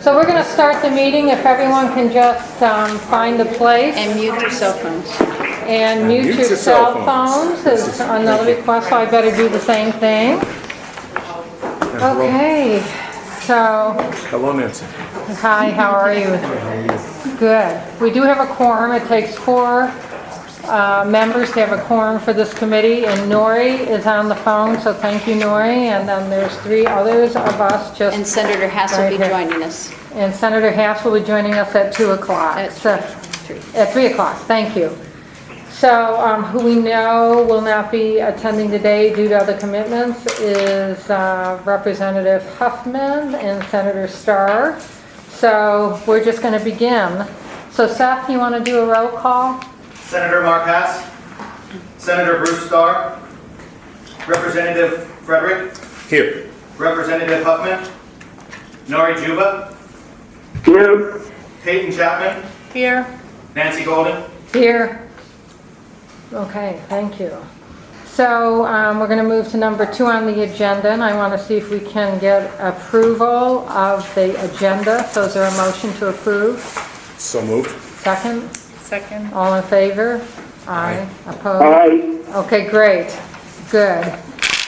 So we're going to start the meeting. If everyone can just find a place. And mute your cell phones. And mute your cell phones is another request, so I better do the same thing. Okay, so. Hello, Nancy. Hi, how are you? Good. We do have a quorum. It takes 4 members to have a quorum for this committee, and Nori is on the phone, so thank you, Nori. And then there's 3 others of us just. And Senator Hass will be joining us. And Senator Hass will be joining us at 2 o'clock. At 3. At 3 o'clock, thank you. So who we know will not be attending today due to other commitments is Representative Huffman and Senator Starr. So we're just going to begin. So Seth, you want to do a roll call? Senator Mark Hass, Senator Bruce Starr, Representative Frederick. Here. Representative Huffman, Nori Juba. Here. Peyton Chapman. Here. Nancy Golden. Here. Okay, thank you. So we're going to move to number 2 on the agenda, and I want to see if we can get approval of the agenda. So is there a motion to approve? So moved. Second? Second. All in favor? Aye. Opposed? Aye. Okay, great. Good.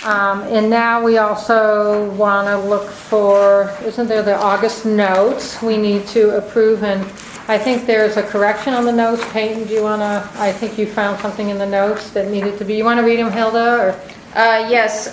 And now we also want to look for, isn't there the August notes we need to approve? And I think there's a correction on the notes. Peyton, do you want to, I think you found something in the notes that needed to be, you want to read them, Hilda? Or? Yes,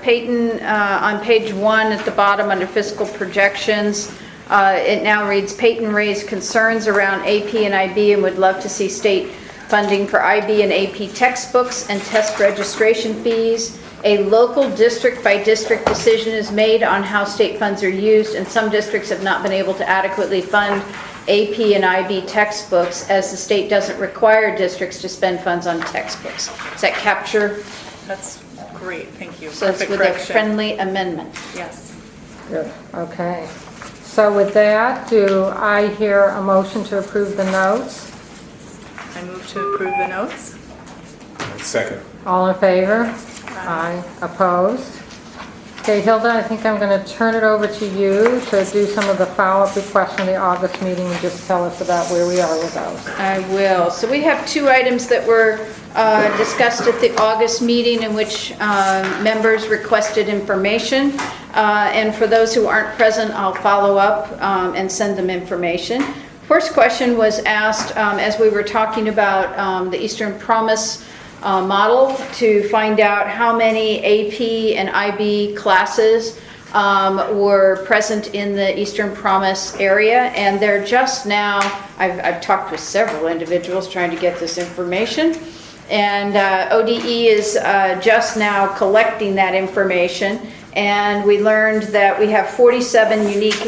Peyton, on page 1 at the bottom under fiscal projections, it now reads, Peyton raised concerns around AP and IB and would love to see state funding for IB and AP textbooks and test registration fees. A local district by district decision is made on how state funds are used, and some districts have not been able to adequately fund AP and IB textbooks as the state doesn't require districts to spend funds on textbooks. Does that capture? That's great, thank you. So it's Perfect with a correction. friendly amendment. Yes. Good. Okay. So with that, do I hear a motion to approve the notes? I move to approve the notes. Second. All in favor? Aye. Opposed? Okay, Hilda, I think I'm going to turn it over to you to do some of the follow-up requests from the August meeting and just tell us about where we are with those. I will. So we have 2 items that were discussed at the August meeting in which members requested information. And for those who aren't present, I'll follow up and send them information. First question was asked as we were talking about the Eastern Promise model to find out how many AP and IB classes were present in the Eastern Promise area, and they're just now, I've talked with several individuals trying to get this information, and ODE is just now collecting that information, and we learned that we have 47 unique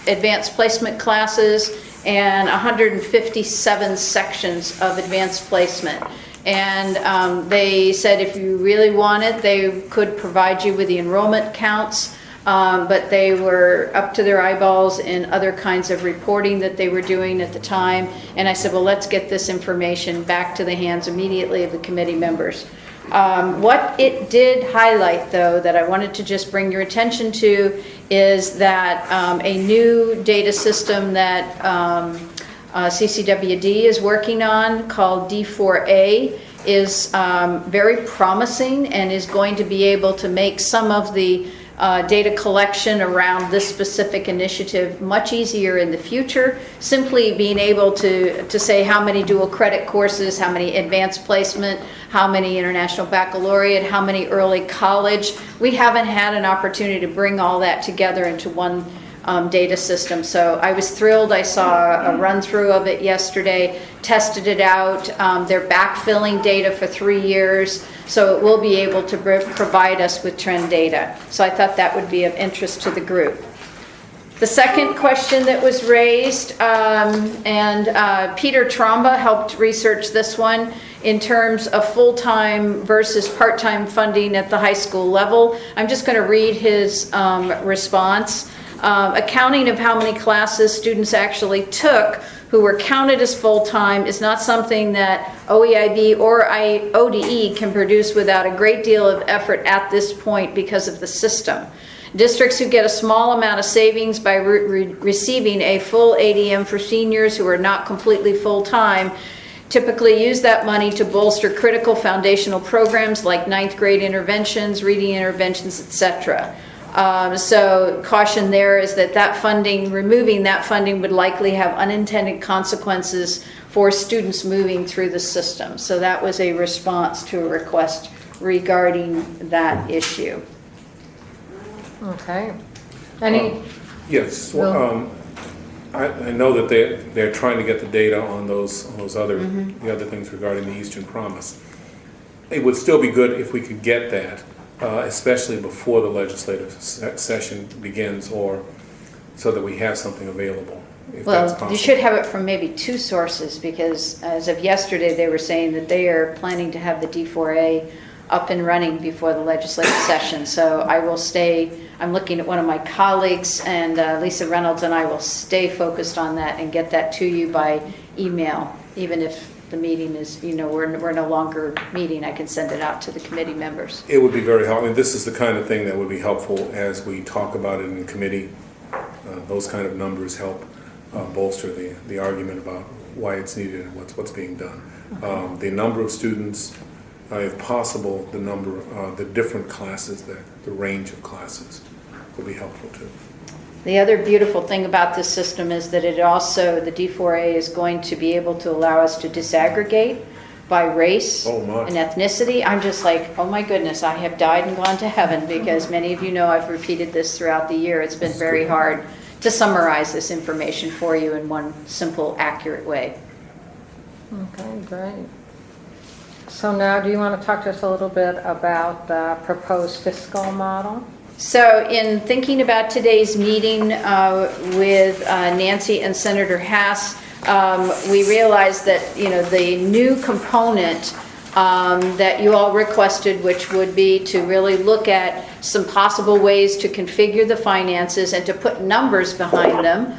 advanced placement classes and 157 sections of advanced placement. And they said if you really want it, they could provide you with the enrollment counts, but they were up to their eyeballs in other kinds of reporting that they were doing at the time. And I said, well, let's get this information back to the hands immediately of the committee members. What it did highlight, though, that I wanted to just bring your attention to is that a new data system that CCWD is working on called D4A is very promising and is going to be able to make some of the data collection around this specific initiative much easier in the future. Simply being able to say how many dual credit courses, how many advanced placement, how many international baccalaureate, how many early college. We haven't had an opportunity to bring all that together into one data system. So I was thrilled. I saw a run through of it yesterday, tested it out. They're backfilling data for 3 years, so it will be able to provide us with trend data. So I thought that would be of interest to the group. The second question that was raised, and Peter Tromba helped research this one in terms of full-time versus part-time funding at the high school level. I'm just going to read his response. Accounting of how many classes students actually took who were counted as full-time is not something that OEIB or ODE can produce without a great deal of effort at this point because of the system. Districts who get a small amount of savings by receiving a full ADM for seniors who are not completely full-time typically use that money to bolster critical foundational programs like ninth grade interventions, reading interventions, etc. So caution there is that funding, removing that funding would likely have unintended consequences for students moving through the system. So that was a response to a request regarding that issue. Okay. Any, Yes, Bill? I know that they're trying to get the data on those other, the other things regarding the Eastern Promise. It would still be good if we could get that, especially before the legislative session begins, or so that we have something available, if that's Well, possible. you should have it from maybe two sources, because as of yesterday, they were saying that they are planning to have the D4A up and running before the legislative session. So I will I'm looking at one of my colleagues, and Lisa Reynolds and I will stay focused on that and get that to you by email, even if the meeting is, we're no longer meeting, I can send it out to the committee members. It would be very helpful. I mean, this is the kind of thing that would be helpful as we talk about it in committee. Those kind of numbers help bolster the argument about why it's needed and what's being done. The number of students, if possible, the different classes, the range of classes will be helpful too. The other beautiful thing about this system is that it also, the D4A is going to be able to allow us to disaggregate by race Oh, my. and ethnicity. I'm just like, oh my goodness, I have died and gone to heaven, because many of you know I've repeated this throughout the year. It's been very hard to summarize this information for you in one simple, accurate way. okay, great. So now, do you want to talk to us a little bit about the proposed fiscal model? So in thinking about today's meeting with Nancy and Senator Hass, we realized that, the new component that you all requested, which would be to really look at some possible ways to configure the finances and to put numbers behind them,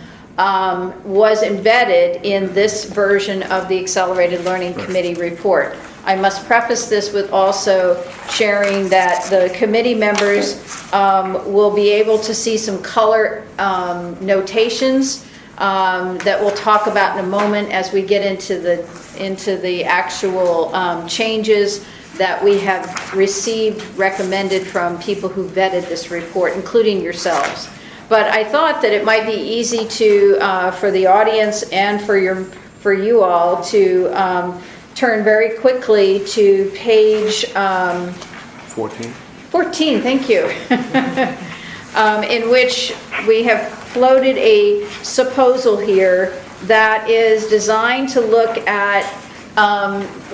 was embedded in this version of the Accelerated Learning Committee report. I must preface this with also sharing that the committee members will be able to see some color notations that we'll talk about in a moment as we get into the actual changes that we have received recommended from people who vetted this report, including yourselves. But I thought that it might be easy to for the audience and for you all to turn very quickly to page 14? 14, thank you, in which we have floated a proposal here that is designed to look at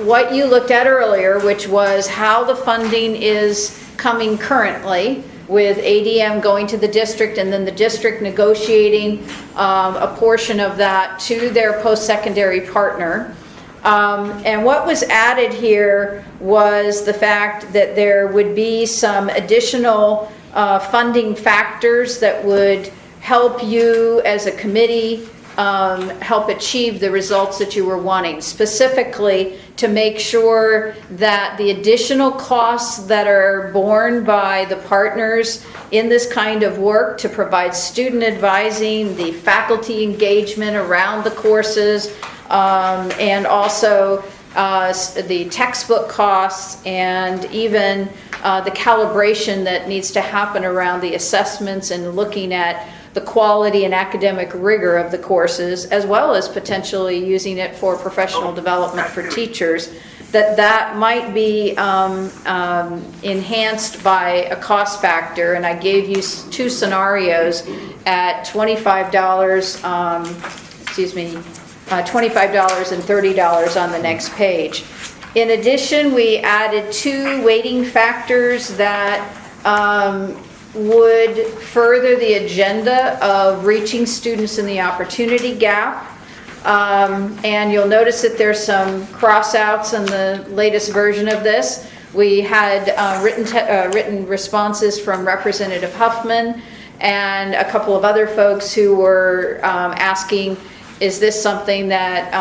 what you looked at earlier, which was how the funding is coming currently, with ADM going to the district and then the district negotiating a portion of that to their post-secondary partner. And what was added here was the fact that there would be some additional funding factors that would help you as a committee help achieve the results that you were wanting, specifically to make sure that the additional costs that are borne by the partners in this kind of work to provide student advising, the faculty engagement around the courses, and also the textbook costs, and even the calibration that needs to happen around the assessments and looking at the quality and academic rigor of the courses, as well as potentially using it for professional development for teachers, that might be enhanced by a cost factor. And I gave you two scenarios at $25, $25 and $30 on the next page. In addition, we added two weighting factors that would further the agenda of reaching students in the opportunity gap. And you'll notice that there's some cross-outs in the latest version of this. We had written responses from Representative Huffman and a couple of other folks who were asking, is this something that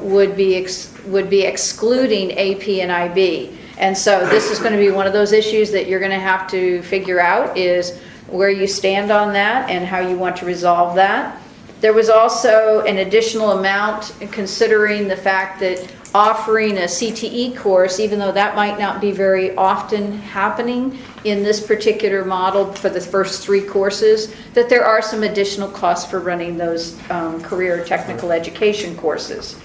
would be excluding AP and IB? And so this is going to be one of those issues that you're going to have to figure out, is where you stand on that and how you want to resolve that. There was also an additional amount considering the fact that offering a CTE course, even though that might not be very often happening in this particular model for the first 3 courses, that there are some additional costs for running those career technical education courses.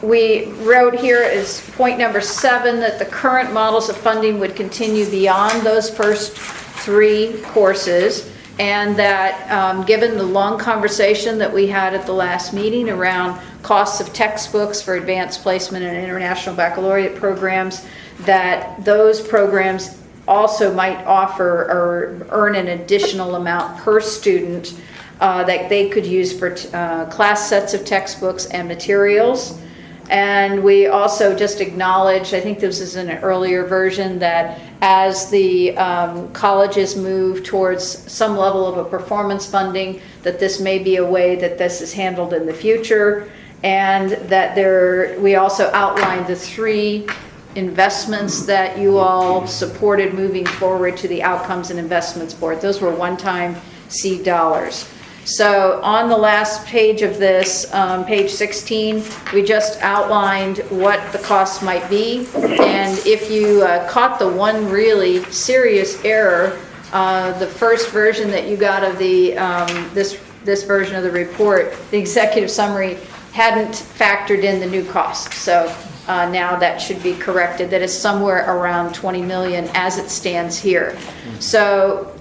We wrote here as point number 7 that the current models of funding would continue beyond those first 3 courses, and that given the long conversation that we had at the last meeting around costs of textbooks for advanced placement and international baccalaureate programs, that those programs also might offer or earn an additional amount per student that they could use for class sets of textbooks and materials. And we also just acknowledged, I think this is in an earlier version, that as the colleges move towards some level of a performance funding, that this may be a way that this is handled in the future, and that we also outlined the 3 investments that you all supported moving forward to the Outcomes and Investments Board. Those were one-time seed dollars. So on the last page of this, page 16, we just outlined what the costs might be. And if you caught the one really serious error, the first version that you got of the this version of the report, the executive summary hadn't factored in the new cost. So now that should be corrected. That is somewhere around 20 million as it stands here. So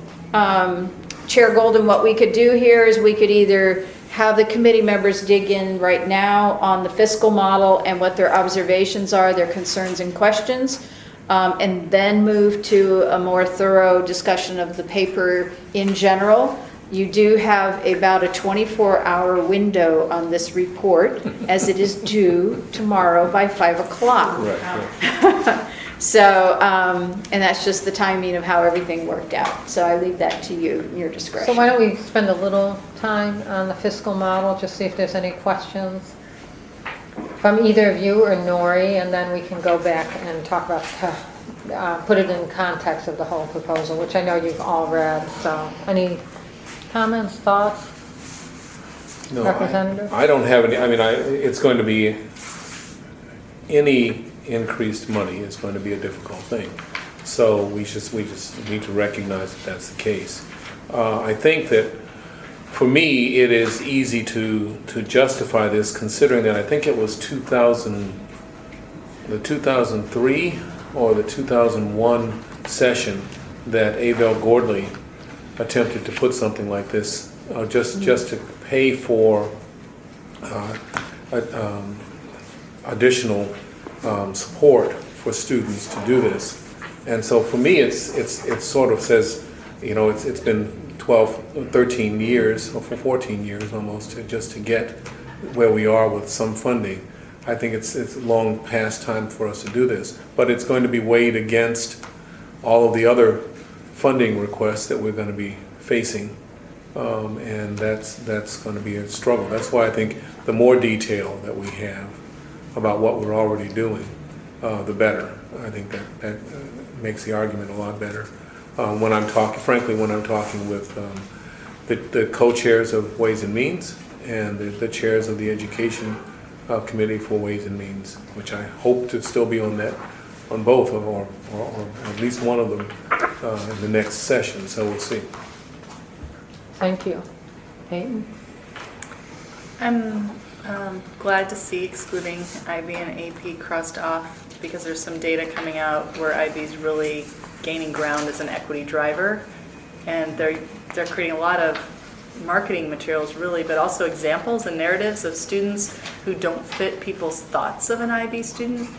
Chair Golden, what we could do here is we could either have the committee members dig in right now on the fiscal model and what their observations are, their concerns and questions, and then move to a more thorough discussion of the paper in general. You do have about a 24-hour window on this report, as it is due tomorrow by 5 o'clock. Right. So, and that's just the timing of how everything worked out. So I leave that to you, your discretion. So why don't we spend a little time on the fiscal model, just see if there's any questions from either of you or Nori, and then we can go back and talk about, put it in context of the whole proposal, which I know you've all read. So any comments, thoughts? No, Representative? I don't have any. It's going to be, any increased money is going to be a difficult thing. So we just need to recognize that that's the case. I think that for me it is easy to justify this, considering that I think it was the 2003 or the 2001 session that Abel Gordley attempted to put something like this, just to pay for additional support for students to do this. And so for me, it sort of says, it's been 12, 13 years, or 14 years almost, just to get where we are with some funding. I think it's long past time for us to do this, but it's going to be weighed against all of the other funding requests that we're going to be facing, and that's going to be a struggle. That's why I think the more detail that we have about what we're already doing, the better. I think that makes the argument a lot better. When I'm talking with the co-chairs of Ways and Means and the chairs of the Education Committee for Ways and Means, which I hope to still be on both, or at least one of them in the next session. So we'll see. Thank you. Peyton? I'm glad to see excluding IB and AP crossed off, because there's some data coming out where IB is really gaining ground as an equity driver, and they're creating a lot of marketing materials, really, but also examples and narratives of students who don't fit people's thoughts of an IB student.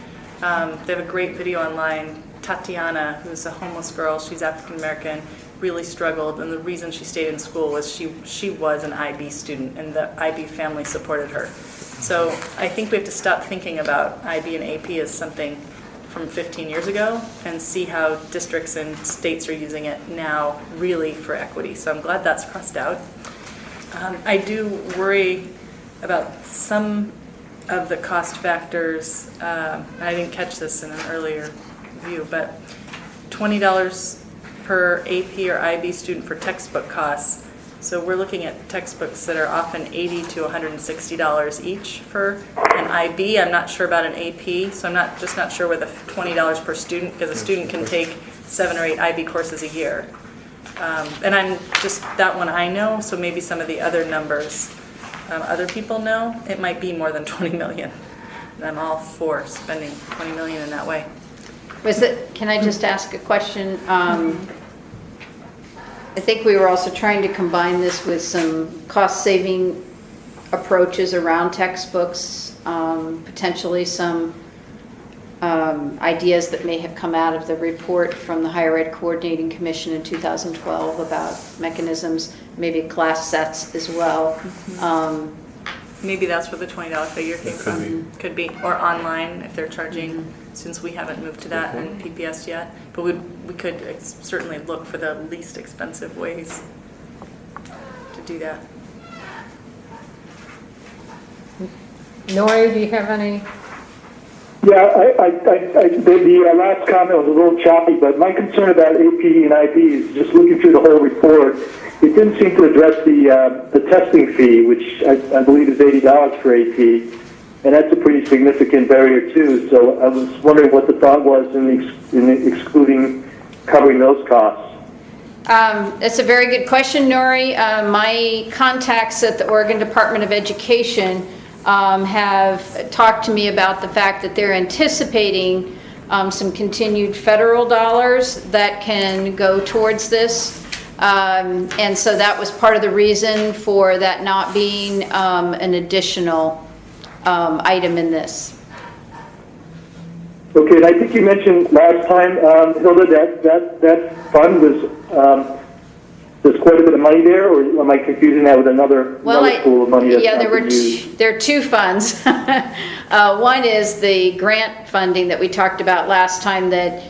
They have a great video online. Tatiana, who's a homeless girl, she's African American, really struggled, and the reason she stayed in school was she was an IB student, and the IB family supported her. So I think we have to stop thinking about IB and AP as something from 15 years ago and see how districts and states are using it now really for equity. So I'm glad that's crossed out. I do worry about some of the cost factors. I didn't catch this in an earlier view, but $20 per AP or IB student for textbook costs. So we're looking at textbooks that are often $80 to $160 each for an IB. I'm not sure about an AP, so I'm not sure where the $20 per student, because a student can take 7 or 8 IB courses a year. And I'm just, that one I know, so maybe some of the other numbers other people know, it might be more than 20 million. And I'm all for spending 20 million in that way. Can I just ask a question? I think we were also trying to combine this with some cost-saving approaches around textbooks, potentially some ideas that may have come out of the report from the Higher Ed Coordinating Commission in 2012 about mechanisms, maybe class sets as well. Maybe that's where the $20 figure came That from. Could be, or online if they're charging, since we haven't moved to that in PPS yet. But we could certainly look for the least expensive ways to do that. Nori, do you have any? Yeah, the last comment was a little choppy, but my concern about AP and IB is just looking through the whole report. It didn't seem to address the testing fee, which I believe is $80 for AP, and that's a pretty significant barrier too. So I was wondering what the thought was in excluding covering those costs. That's a very good question, Nori. My contacts at the Oregon Department of Education have talked to me about the fact that they're anticipating some continued federal dollars that can go towards this. And so that was part of the reason for that not being an additional item in this. Okay, and I think you mentioned last time, Hilda, that fund was, there's quite a bit of money there, or am I confusing that with another pool of money that's yeah, not been used? there are two funds. One is the grant funding that we talked about last time that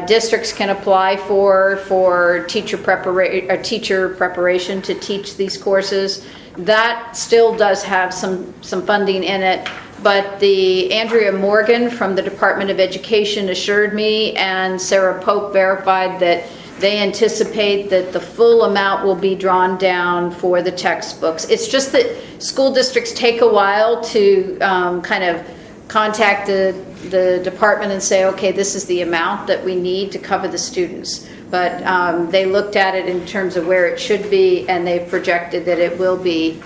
districts can apply for teacher preparation to teach these courses. That still does have some funding in it, but the Andrea Morgan from the Department of Education assured me, and Sarah Pope verified, that they anticipate that the full amount will be drawn down for the textbooks. It's just that school districts take a while to kind of contact the department and say, okay, this is the amount that we need to cover the students. But they looked at it in terms of where it should be, and they projected that it will be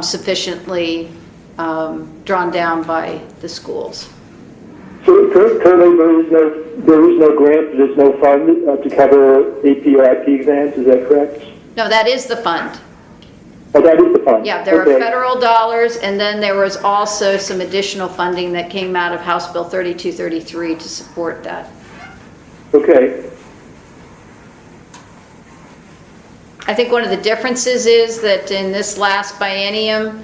sufficiently drawn down by the schools. So currently there is no grant, there's no fund to cover AP or IP exams, is that correct? No, that is the fund. Oh, that is the fund? Yeah, there Okay. are federal dollars, and then there was also some additional funding that came out of House Bill 3233 to support that. Okay. I think one of the differences is that in this last biennium,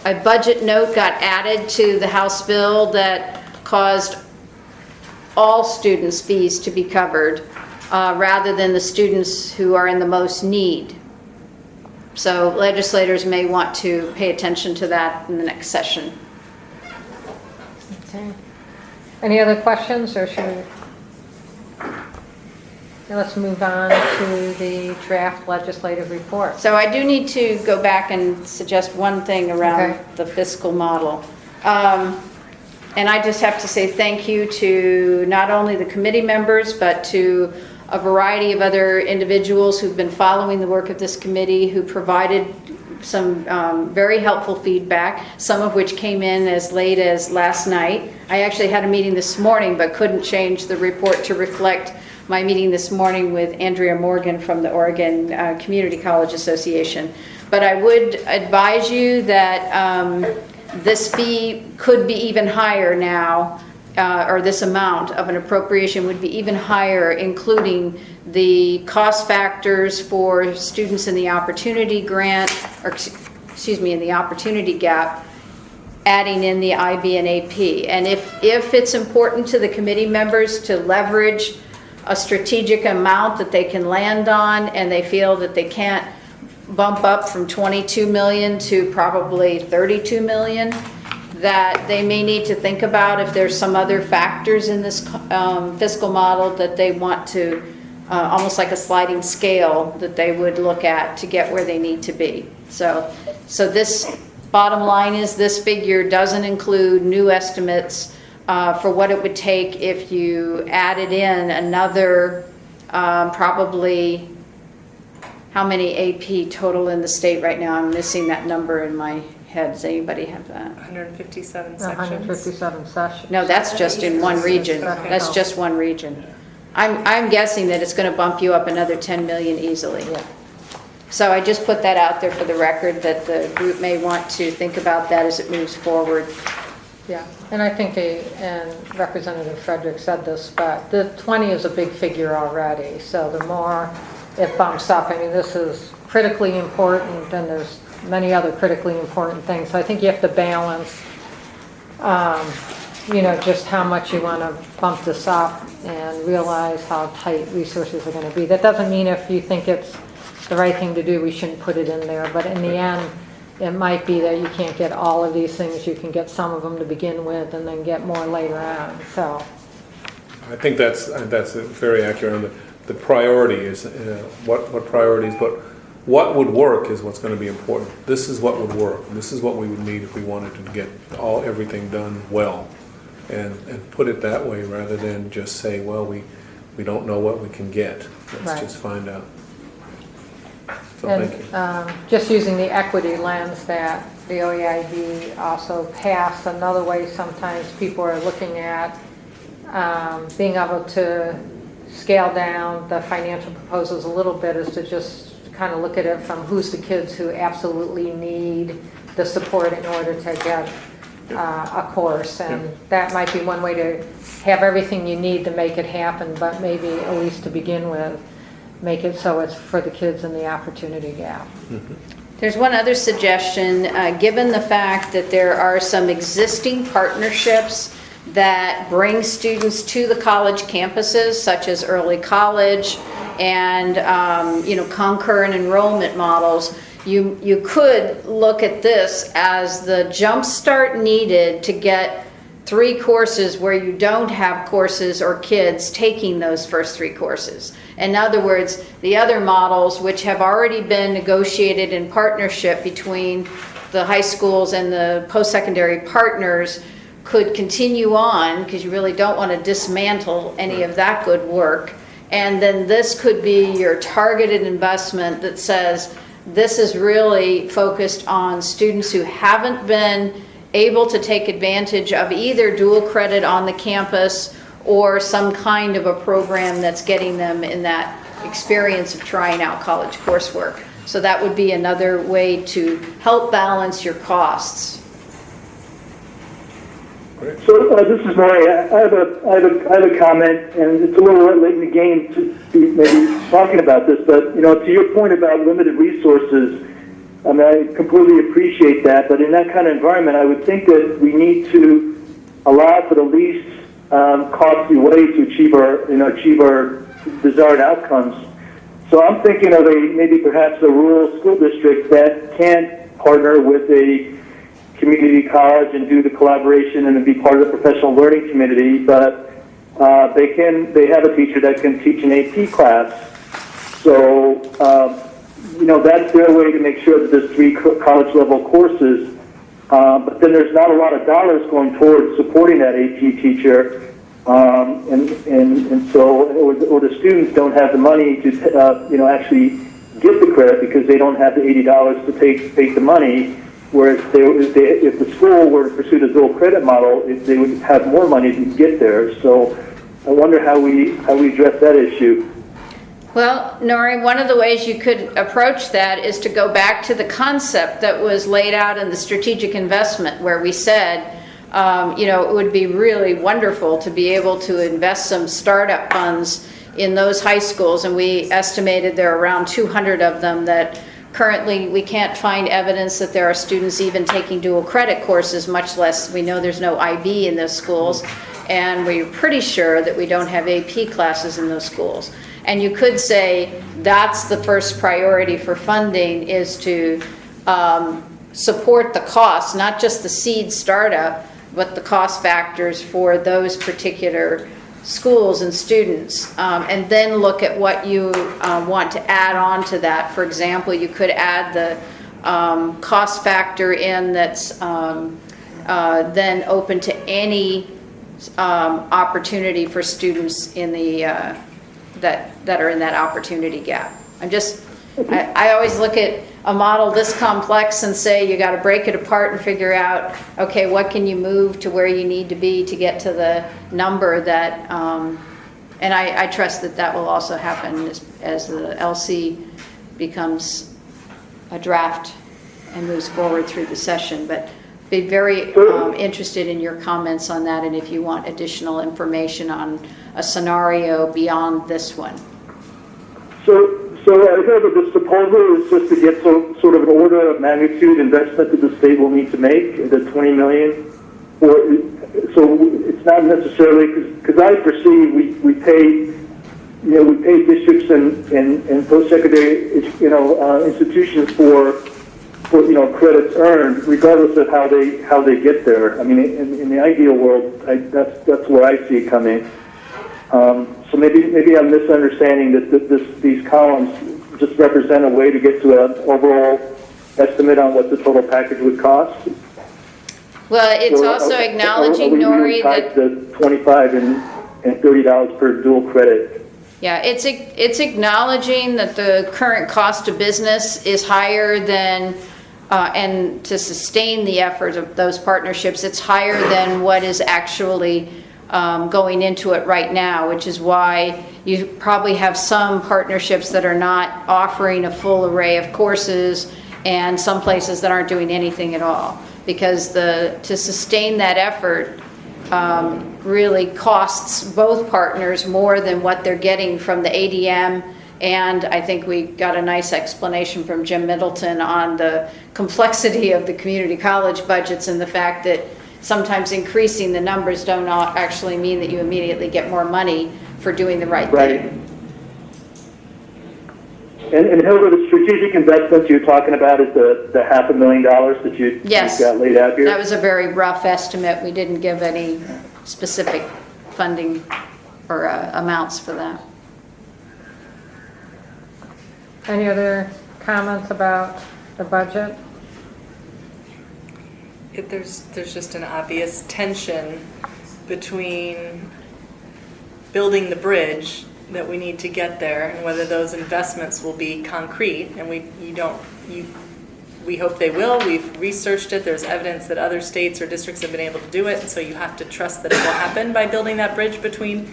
a budget note got added to the House bill that caused all students' fees to be covered rather than the students who are in the most need. So legislators may want to pay attention to that in the next session. Okay. Any other questions, or should we? Now let's move on to the draft legislative report. So I do need to go back and suggest one thing around Okay. the fiscal model. And I just have to say thank you to not only the committee members, but to a variety of other individuals who've been following the work of this committee, who provided some very helpful feedback, some of which came in as late as last night. I actually had a meeting this morning, but couldn't change the report to reflect my meeting this morning with Andrea Morgan from the Oregon Community College Association. But I would advise you that this fee could be even higher now, or this amount of an appropriation would be even higher, including the cost factors for students in the opportunity grant, or excuse me, in the opportunity gap, adding in the IB and AP. And if it's important to the committee members to leverage a strategic amount that they can land on, and they feel that they can't bump up from 22 million to probably 32 million, that they may need to think about if there's some other factors in this fiscal model that they want to, almost like a sliding scale, that they would look at to get where they need to be. So this bottom line is this figure doesn't include new estimates for what it would take if you added in another probably, how many AP total in the state right now? I'm missing that number in my head. Does anybody have that? 157 sections. 157 sessions. No, that's just in one region. That's just one region. I'm guessing that it's going to bump you up another 10 million easily. Yeah. So I just put that out there for the record, that the group may want to think about that as it moves forward. Yeah, and I think and Representative Frederick said this, but the 20 is a big figure already, so the more it bumps up, I mean, this is critically important, and there's many other critically important things. So I think you have to balance, just how much you want to bump this up and realize how tight resources are going to be. That doesn't mean if you think it's the right thing to do, we shouldn't put it in there, but in the end, it might be that you can't get all of these things. You can get some of them to begin with and then get more later on, so. I think that's very accurate. The priority is what priorities, but what would work is what's going to be important. This is what would work. This is what we would need if we wanted to get everything done well, and put it that way rather than just say, well, we don't know what we can get. Let's Right. just find out. So And thank you. just using the equity lens that the OEID also passed, another way sometimes people are looking at being able to scale down the financial proposals a little bit is to just kind of look at it from who's the kids who absolutely need the support in order to get a course. And that might be one way to have everything you need to make it happen, but maybe at least to begin with, make it so it's for the kids in the opportunity gap. There's one other suggestion, given the fact that there are some existing partnerships that bring students to the college campuses, such as early college and concurrent enrollment models, you could look at this as the jump start needed to get 3 courses where you don't have courses or kids taking those first 3 courses. In other words, the other models, which have already been negotiated in partnership between the high schools and the post-secondary partners, could continue on, because you really don't want to dismantle any of that good work. And then this could be your targeted investment that says, this is really focused on students who haven't been able to take advantage of either dual credit on the campus or some kind of a program that's getting them in that experience of trying out college coursework. So that would be another way to help balance your costs. So this is Maury. I have a comment, and it's a little late in the game to be maybe talking about this, but to your point about limited resources, I mean, I completely appreciate that, but in that kind of environment, I would think that we need to allow for the least costly way to achieve our desired outcomes. So I'm thinking of maybe perhaps a rural school district that can't partner with a community college and do the collaboration and be part of the professional learning community, but they have a teacher that can teach an AP class. So that's their way to make sure that there's 3 college level courses. But then there's not a lot of dollars going towards supporting that AP teacher, and so or the students don't have the money to actually get the credit because they don't have the $80 to take the money. Whereas if the school were to pursue the dual credit model, they would have more money to get there. So I wonder how we address that issue. Well, Nori, one of the ways you could approach that is to go back to the concept that was laid out in the strategic investment, where we said, it would be really wonderful to be able to invest some startup funds in those high schools, and we estimated there are around 200 of them that currently we can't find evidence that there are students even taking dual credit courses, much less we know there's no IB in those schools, and we're pretty sure that we don't have AP classes in those schools. And you could say that's the first priority for funding, is to support the cost, not just the seed startup, but the cost factors for those particular schools and students, and then look at what you want to add on to that. For example, you could add the cost factor in that's then open to any opportunity for students in the that are in that opportunity gap. I always look at a model this complex and say you got to break it apart and figure out, okay, what can you move to where you need to be to get to the number that, and I trust that that will also happen as the LC becomes a draft and moves forward through the session. But be very interested in your comments on that, and if you want additional information on a scenario beyond this one. So I heard that this proposal is just to get sort of an order of magnitude investment that the state will need to make, the $20 million. So it's not necessarily, because I perceive we pay districts and post-secondary institutions for credits earned, regardless of how they get there. I mean, in the ideal world, that's where I see it coming. So maybe I'm misunderstanding that these columns just represent a way to get to an overall estimate on what the total package would cost. Well, it's also acknowledging, Nori, that the $25 and $30 per dual credit. Yeah, it's acknowledging that the current cost of business is higher than, and to sustain the effort of those partnerships, it's higher than what is actually going into it right now, which is why you probably have some partnerships that are not offering a full array of courses and some places that aren't doing anything at all. Because to sustain that effort really costs both partners more than what they're getting from the ADM, and I think we got a nice explanation from Jim Middleton on the complexity of the community college budgets and the fact that sometimes increasing the numbers don't actually mean that you immediately get more money for doing the right thing. And Hilda, the strategic investments you're talking about is the $500,000 that you've got laid out here? That was a very rough estimate. We didn't give any specific funding or amounts for that. Any other comments about the budget? There's just an obvious tension between building the bridge that we need to get there and whether those investments will be concrete, and we hope they will. We've researched it. There's evidence that other states or districts have been able to do it, and so you have to trust that it will happen by building that bridge between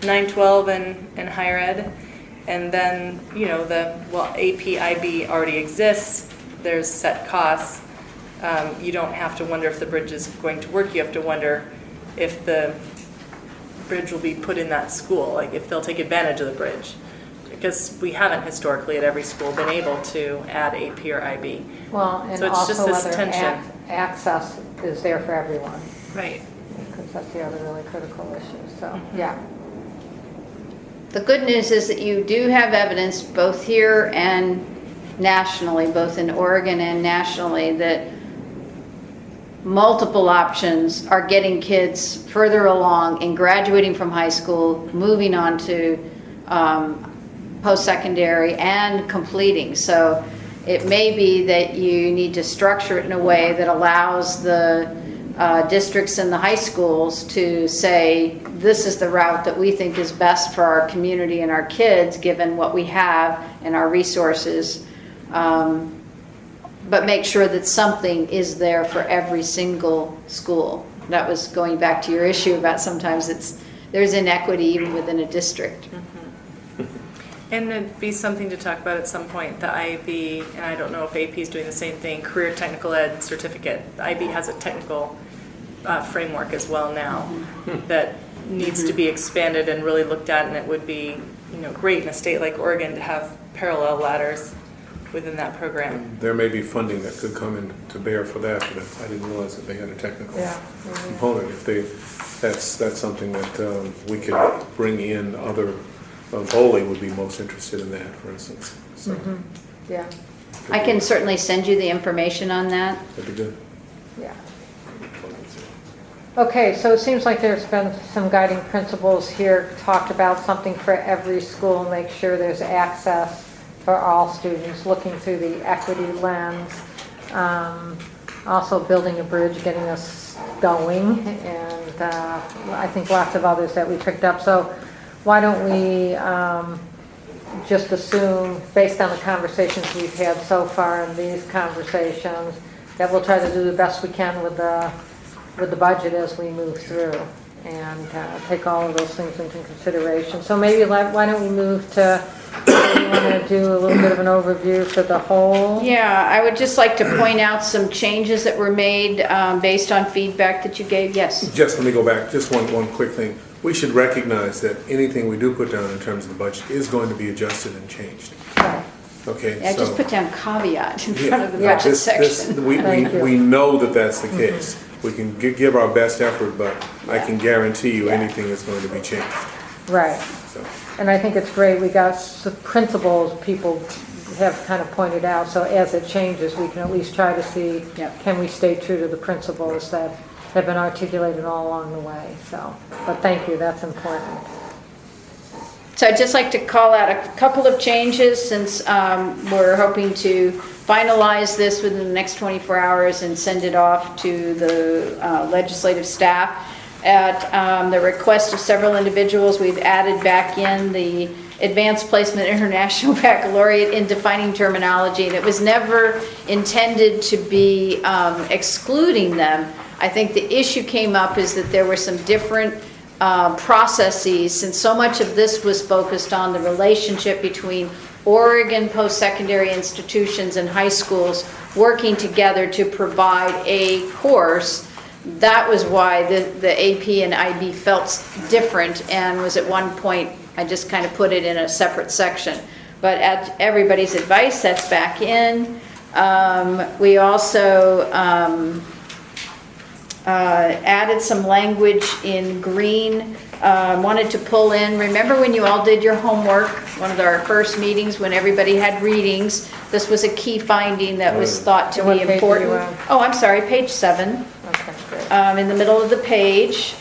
9-12 and higher ed. And then AP IB already exists. There's set costs. You don't have to wonder if the bridge is going to work. You have to wonder if the bridge will be put in that school, like if they'll take advantage of the bridge, because we haven't historically at every school been able to add AP or IB. Well, and so it's also just this whether tension. Access is there for everyone, Right. because that's the other really critical issue. So, yeah. The good news is that you do have evidence both here and nationally, both in Oregon and nationally, that multiple options are getting kids further along in graduating from high school, moving on to post-secondary and completing. So it may be that you need to structure it in a way that allows the districts and the high schools to say, this is the route that we think is best for our community and our kids, given what we have and our resources. But make sure that something is there for every single school. That was going back to your issue about sometimes there's inequity even within a district. And it'd be something to talk about at some point, the IB, and I don't know if AP is doing the same thing, Career Technical Ed Certificate. The IB has a technical framework as well now that needs to be expanded and really looked at, and it would be great in a state like Oregon to have parallel ladders within that program. There may be funding that could come in to bear for that, but I didn't realize that they had a technical component. If that's something that we could bring in. Other Bowley would be most interested in that, for instance. So. Yeah. I can certainly send you the information on that. That'd be good. Yeah. Okay, so it seems like there's been some guiding principles here, talked about something for every school, make sure there's access for all students, looking through the equity lens, also building a bridge, getting us going, and I think lots of others that we picked up. So why don't we just assume, based on the conversations we've had so far in these conversations, that we'll try to do the best we can with the budget as we move through, and take all of those things into consideration. So maybe why don't we move to, you want to do a little bit of an overview for the whole? Yeah, I would just like to point out some changes that were made based on feedback that you gave. Yes. Just let me go back, just one quick thing. We should recognize that anything we do put down in terms of the budget is going to be adjusted and changed. Right. Okay? Yeah, I just so- put down caveat in Yeah, front of the yeah, budget this- section. Thank you. We know that that's the case. We can give our best effort, but I can guarantee you anything is going to be changed. Right. So, And I think it's great, we got some principles people have kind of pointed out, so as it changes, we can at least try to see, Yep. can we stay true to the principles that have been articulated all along the way, so, but thank you, that's important. So I'd just like to call out a couple of changes since we're hoping to finalize this within the next 24 hours and send it off to the legislative staff. At the request of several individuals, we've added back in the Advanced Placement International Baccalaureate in defining terminology, and it was never intended to be excluding them. I think the issue came up is that there were some different processes, since so much of this was focused on the relationship between Oregon post-secondary institutions and high schools working together to provide a course. That was why the AP and IB felt different, and was at one point, I just kind of put it in a separate section. But at everybody's advice, that's back in. We also added some language in green. Wanted to pull in, remember when you all did your homework, one of our first meetings when everybody had readings, this was a key finding that was thought to What be page are important. you on? Oh, I'm sorry, page 7, Okay, great. in the middle of the page.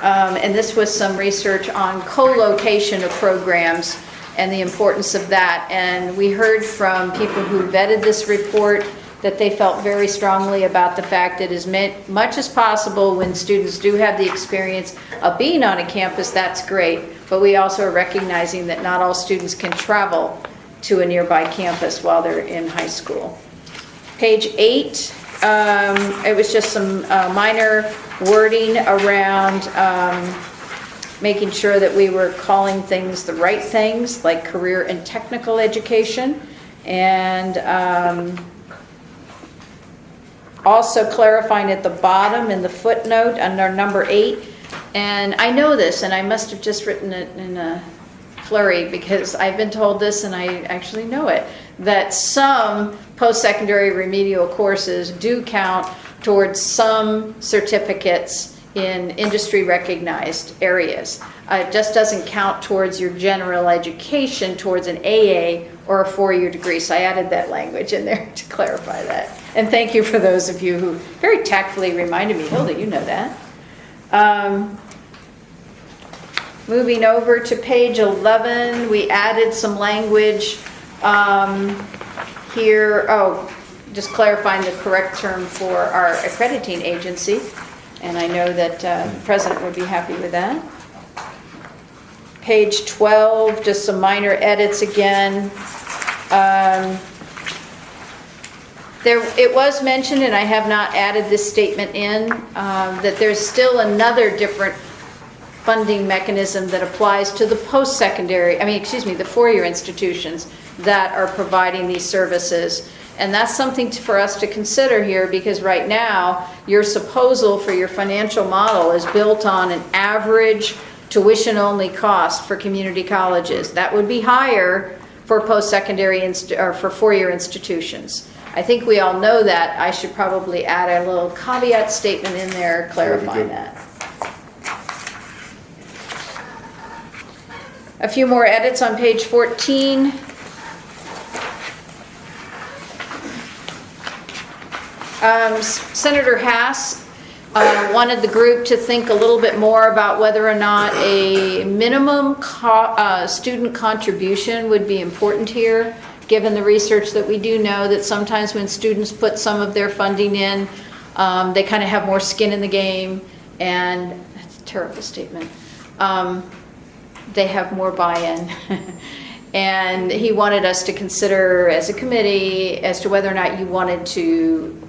And this was some research on co-location of programs and the importance of that. And we heard from people who vetted this report that they felt very strongly about the fact that as much as possible, when students do have the experience of being on a campus, that's great. But we also are recognizing that not all students can travel to a nearby campus while they're in high school. Page 8, it was just some minor wording around making sure that we were calling things the right things, like career and technical education. And also clarifying at the bottom in the footnote under number 8, and I know this, and I must have just written it in a flurry because I've been told this and I actually know it, that some post-secondary remedial courses do count towards some certificates in industry recognized areas. It just doesn't count towards your general education, towards an AA or a 4-year degree. So I added that language in there to clarify that. And thank you for those of you who very tactfully reminded me, Hilda, you know that. Moving over to page 11, we added some language here. Oh, just clarifying the correct term for our accrediting agency. And I know that the president would be happy with that. Page 12, just some minor edits again. It was mentioned, and I have not added this statement in, that there's still another different funding mechanism that applies to the post-secondary, the 4-year institutions that are providing these services. And that's something for us to consider here, because right now, your proposal for your financial model is built on an average tuition-only cost for community colleges. That would be higher for post-secondary or for 4-year institutions. I think we all know that. I should probably add a little caveat statement in there clarifying that. A few more edits on page 14. Senator Haas wanted the group to think a little bit more about whether or not a minimum student contribution would be important here, given the research that we do know that sometimes when students put some of their funding in, they kind of have more skin in the game, and that's a terrible statement. They have more buy-in. And he wanted us to consider as a committee as to whether or not you wanted to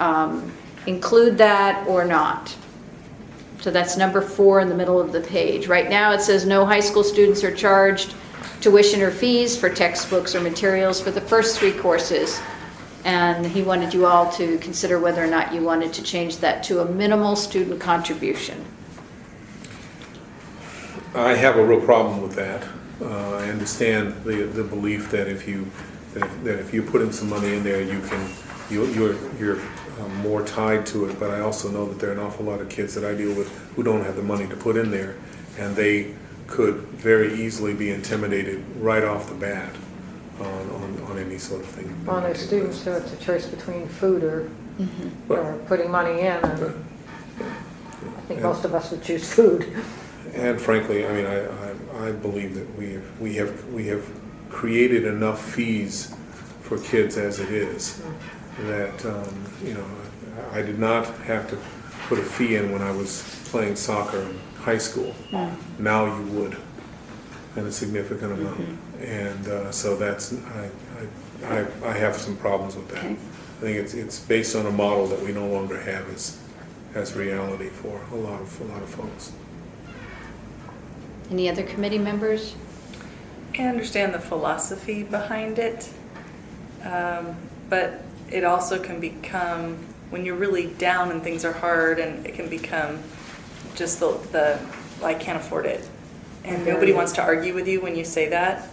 include that or not. So that's number 4 in the middle of the page. Right now it says no high school students are charged tuition or fees for textbooks or materials for the first 3 courses. And he wanted you all to consider whether or not you wanted to change that to a minimal student contribution. I have a real problem with that. I understand the belief that if you put in some money in there, you're more tied to it. But I also know that there are an awful lot of kids that I deal with who don't have the money to put in there, and they could very easily be intimidated right off the bat on any sort of thing. On their students, so it's a choice between food or putting money in. And I think most of us would choose food. And frankly, I mean, I believe that we have created enough fees for kids as it is that I did not have to put a fee in when I was playing soccer in high school. Now you would, and a significant amount. And so that's I have some problems with that. Okay. I think it's based on a model that we no longer have as reality for a lot of folks. Any other committee members? I understand the philosophy behind it, but it also can become, when you're really down and things are hard, and it can become just the I can't afford it. And nobody wants to argue with you when you say that,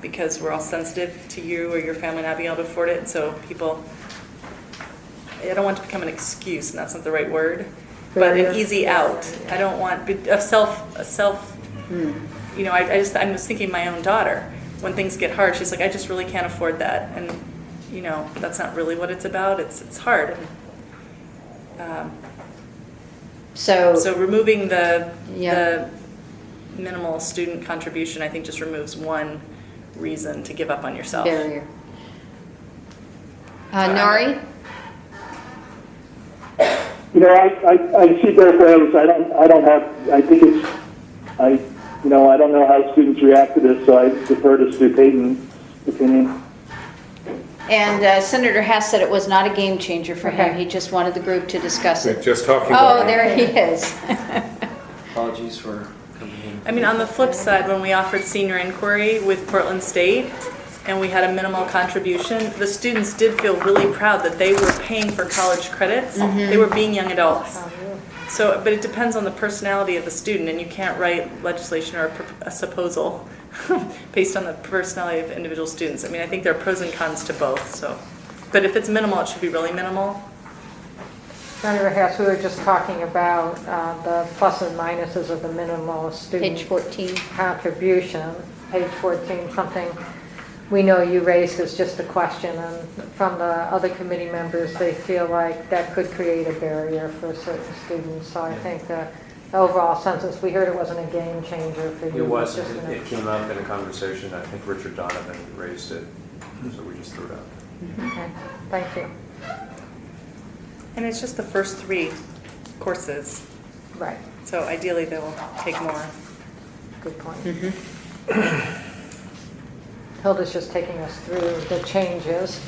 because we're all sensitive to you or your family not being able to afford it. So people, I don't want to become an excuse, and that's not the right word, but an easy out. I don't want a self. I'm just thinking my own daughter. When things get hard, she's like, I just really can't afford that, and that's not really what it's about. It's hard. So removing the minimal student contribution, I think, just removes one reason to give up on yourself. Barrier. Nari? I see both ways. I don't know how students react to this, so I defer to Stu Payton's opinion. And Senator Haas said it was not a game changer for him. Okay. He just wanted the group to discuss We're it. just talking about Oh, there he is. Apologies for coming in. I mean, on the flip side, when we offered senior inquiry with Portland State and we had a minimal contribution, the students did feel really proud that they were paying for college credits. They were being young adults. So, but it depends on the personality of the student, and you can't write legislation or a proposal based on the personality of individual students. I mean, I think there are pros and cons to both. So, but if it's minimal, it should be really minimal. Senator Hess, we were just talking about the plus and minuses of the minimal student Page 14. contribution. Page 14, something we know you raised as just a question, and from the other committee members, they feel like that could create a barrier for certain students. So I think the overall census, we heard it wasn't a game changer for you. It was. Just gonna- It came up in a conversation. I think Richard Donovan raised it, so we just threw it out. Okay, thank you. And it's just the first 3 courses. Right, So ideally, they will take more. good point. Hilda's just taking us through the changes.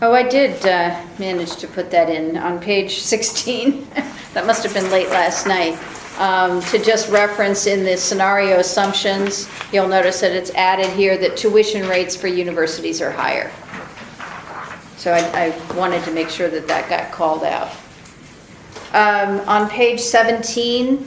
Oh, I did manage to put that in on page 16. That must have been late last night. To just reference in the scenario assumptions, you'll notice that it's added here that tuition rates for universities are higher. So I wanted to make sure that that got called out. On page 17,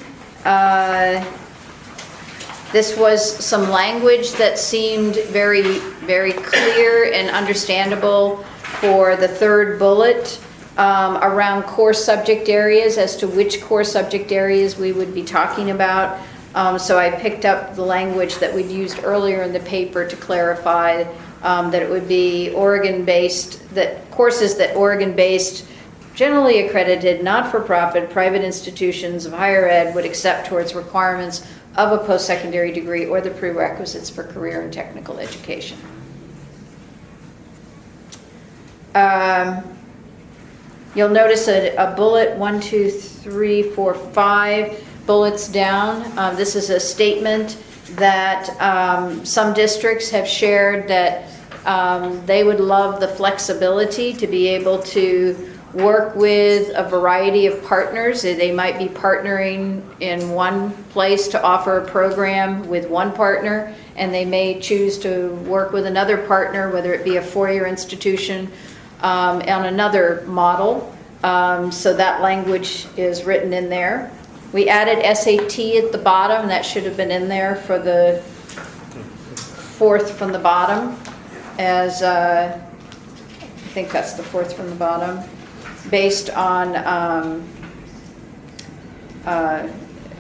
this was some language that seemed very, very clear and understandable for the 3rd bullet around core subject areas, as to which core subject areas we would be talking about. So I picked up the language that we'd used earlier in the paper to clarify that it would be Oregon-based, that courses that Oregon-based, generally accredited, not-for-profit, private institutions of higher ed would accept towards requirements of a post-secondary degree or the prerequisites for career and technical education. You'll notice a bullet, 1, 2, 3, 4, 5 bullets down. This is a statement that some districts have shared that they would love the flexibility to be able to work with a variety of partners. They might be partnering in one place to offer a program with one partner, and they may choose to work with another partner, whether it be a four-year institution, on another model. So that language is written in there. We added SAT at the bottom. That should have been in there for the fourth from the bottom, as I think that's the fourth from the bottom, based on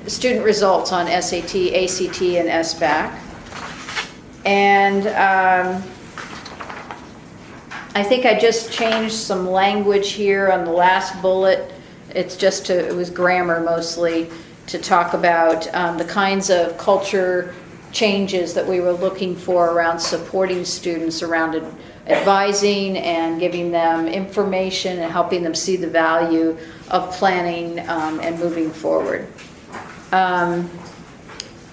student results on SAT, ACT, and SBAC. And I think I just changed some language here on the last bullet. It's just it was grammar mostly, to talk about the kinds of culture changes that we were looking for around supporting students, around advising and giving them information and helping them see the value of planning and moving forward.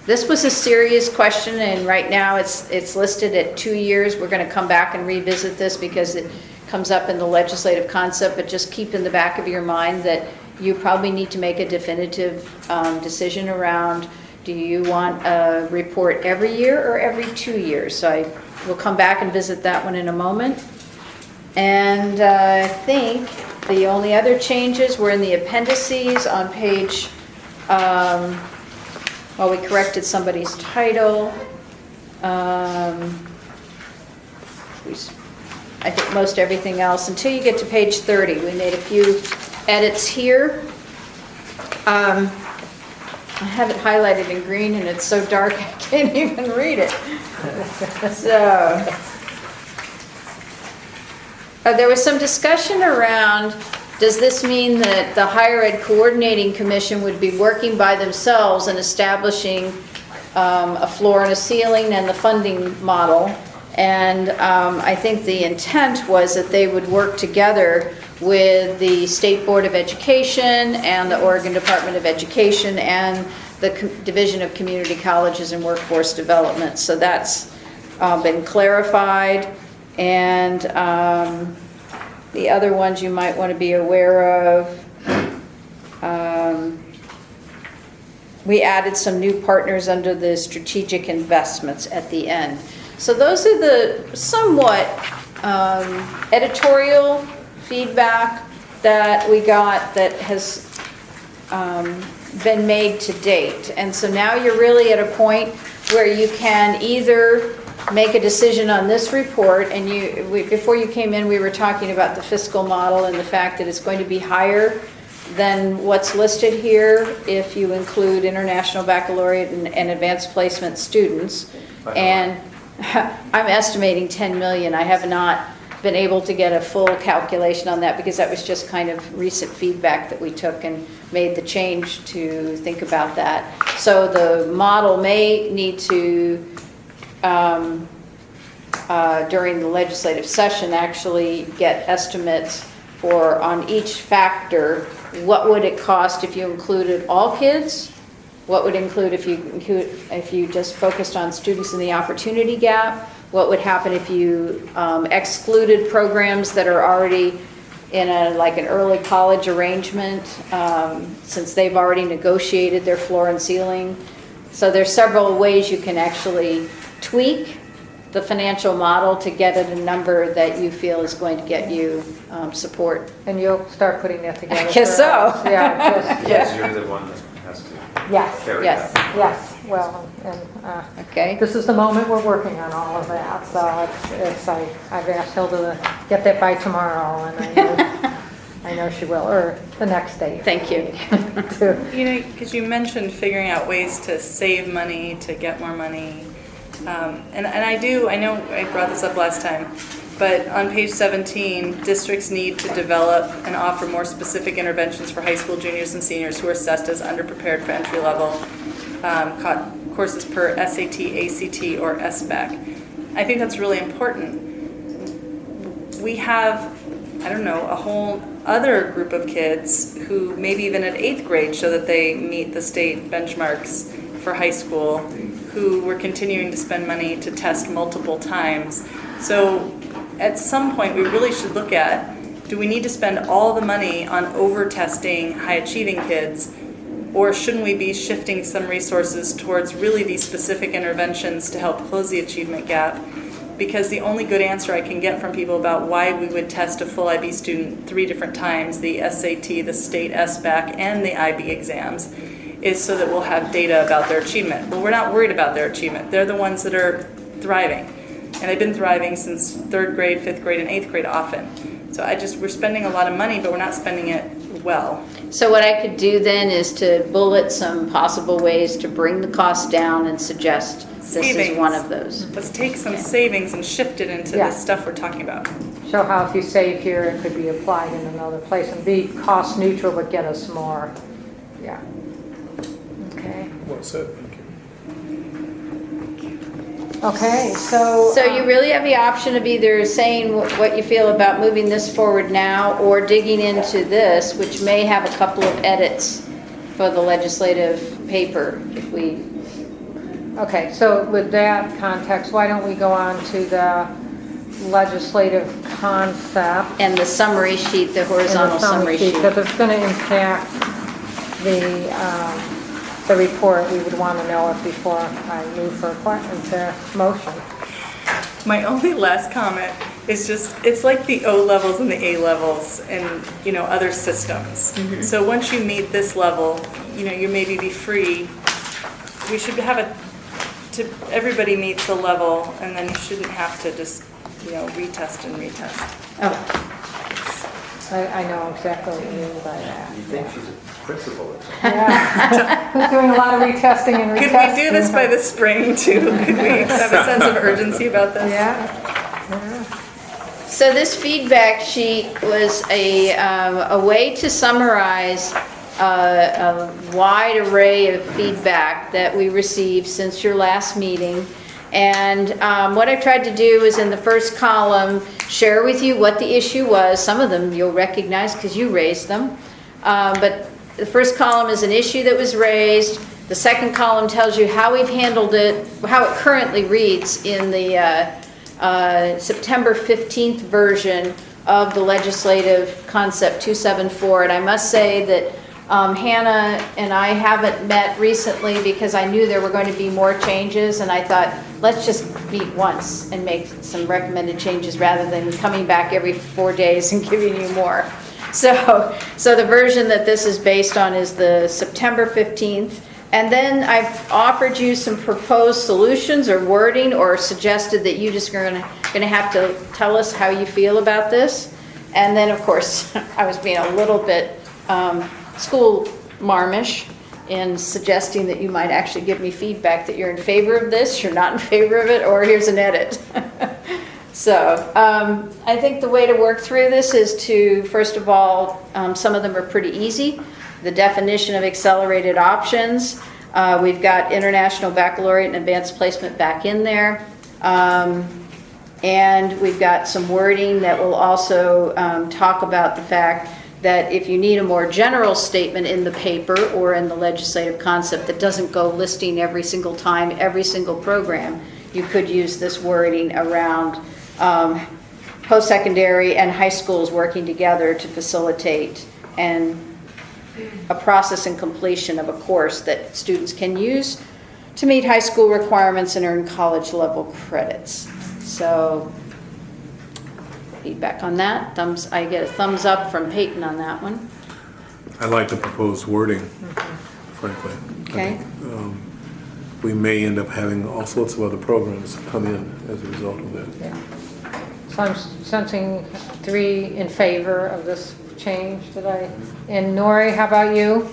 This was a serious question, and right now it's listed at 2 years. We're going to come back and revisit this because it comes up in the legislative concept, but just keep in the back of your mind that you probably need to make a definitive decision around, do you want a report every year or every 2 years? So I will come back and visit that one in a moment. And I think the only other changes were in the appendices on page, well, we corrected somebody's title. I think most everything else, until you get to page 30. We made a few edits here. I have it highlighted in green and it's so dark I can't even read it. So, there was some discussion around, does this mean that the Higher Ed Coordinating Commission would be working by themselves and establishing a floor and a ceiling and the funding model? And I think the intent was that they would work together with the State Board of Education and the Oregon Department of Education and the Division of Community Colleges and Workforce Development. So that's been clarified. And the other ones you might want to be aware of, we added some new partners under the strategic investments at the end. So those are the somewhat editorial feedback that we got that has been made to date. And so now you're really at a point where you can either make a decision on this report, and before you came in we were talking about the fiscal model and the fact that it's going to be higher than what's listed here if you include international baccalaureate and advanced placement students. And I'm estimating 10 million. I have not been able to get a full calculation on that because that was just kind of recent feedback that we took and made the change to think about that. So the model may need to, during the legislative session, actually get estimates for on each factor, what would it cost if you included all kids? What would include if you just focused on students in the opportunity gap? What would happen if you excluded programs that are already in like an early college arrangement, since they've already negotiated their floor and ceiling? So there's several ways you can actually tweak the financial model to get at a number that you feel is going to get you support. And you'll start putting that together. I guess for so. us. Yeah, just, Yes, you're the one that has to yes, carry Yes. that. yes. Well, and Okay. this is the moment we're working on all of that. So I've asked Hilda to get that by tomorrow, and I know she will, or the next day. Thank you. You know, because you mentioned figuring out ways to save money, to get more money. And I know I brought this up last time, but on page 17, districts need to develop and offer more specific interventions for high school juniors and seniors who are assessed as underprepared for entry-level courses per SAT, ACT, or SBAC. I think that's really important. We have, I don't know, a whole other group of kids who maybe even at 8th grade show that they meet the state benchmarks for high school, who we're continuing to spend money to test multiple times. So at some point, we really should look at, do we need to spend all the money on over-testing high-achieving kids, or shouldn't we be shifting some resources towards really these specific interventions to help close the achievement gap? Because the only good answer I can get from people about why we would test a full IB student 3 different times, the SAT, the state SBAC, and the IB exams, is so that we'll have data about their achievement. Well, we're not worried about their achievement. They're the ones that are thriving. And they've been thriving since 3rd grade, 5th grade, and 8th grade often. So we're spending a lot of money, but we're not spending it well. So what I could do then is to bullet some possible ways to bring the cost down and suggest this is one of those. Let's take some savings and shift it into Yeah. this stuff we're talking about. Show how if you save here, it could be applied in another place and be cost neutral, but get us more. Yeah. Okay. Well said, thank you. Okay, so. So you really have the option of either saying what you feel about moving this forward now or digging into this, which may have a couple of edits for the legislative paper if we. Okay, so with that context, why don't we go on to the legislative concept? And the summary sheet, the horizontal summary sheet. Because it's going to impact the report. We would want to know it before I move for a motion. My only last comment is just, it's like the O levels and the A levels and, other systems. Mm-hmm. So once you meet this level, you maybe be free. We should have everybody meets a level, and then you shouldn't have to just, retest and retest. Oh, I know exactly what you mean by that. You think she's a principal or something? Yeah. Who's doing a lot of retesting and retesting? Could we do this by the spring too? Could we have a sense of urgency about this? Yeah. so this feedback sheet was a way to summarize a wide array of feedback that we received since your last meeting. And what I tried to do is in the first column, share with you what the issue was. Some of them you'll recognize because you raised them. But the first column is an issue that was raised. The second column tells you how we've handled it, how it currently reads in the September 15th version of the legislative concept 274. And I must say that Hannah and I haven't met recently because I knew there were going to be more changes, and I thought, let's just meet once and make some recommended changes rather than coming back every 4 days and giving you more. So the version that this is based on is the September 15th. And then I've offered you some proposed solutions or wording, or suggested that you just are going to have to tell us how you feel about this. And then, of course, I was being a little bit school marmish in suggesting that you might actually give me feedback that you're in favor of this, you're not in favor of it, or here's an edit. So I think the way to work through this is to, first of all, some of them are pretty easy. The definition of accelerated options. We've got international baccalaureate and advanced placement back in there. And we've got some wording that will also talk about the fact that if you need a more general statement in the paper or in the legislative concept that doesn't go listing every single time, every single program, you could use this wording around post-secondary and high schools working together to facilitate a process and completion of a course that students can use to meet high school requirements and earn college level credits. So feedback on that. I get a thumbs up from Peyton on that one. I like the proposed wording, frankly. Okay. I think, we may end up having all sorts of other programs come in as a result of that. Yeah. So I'm sensing 3 in favor of this change. And Nori, how about you?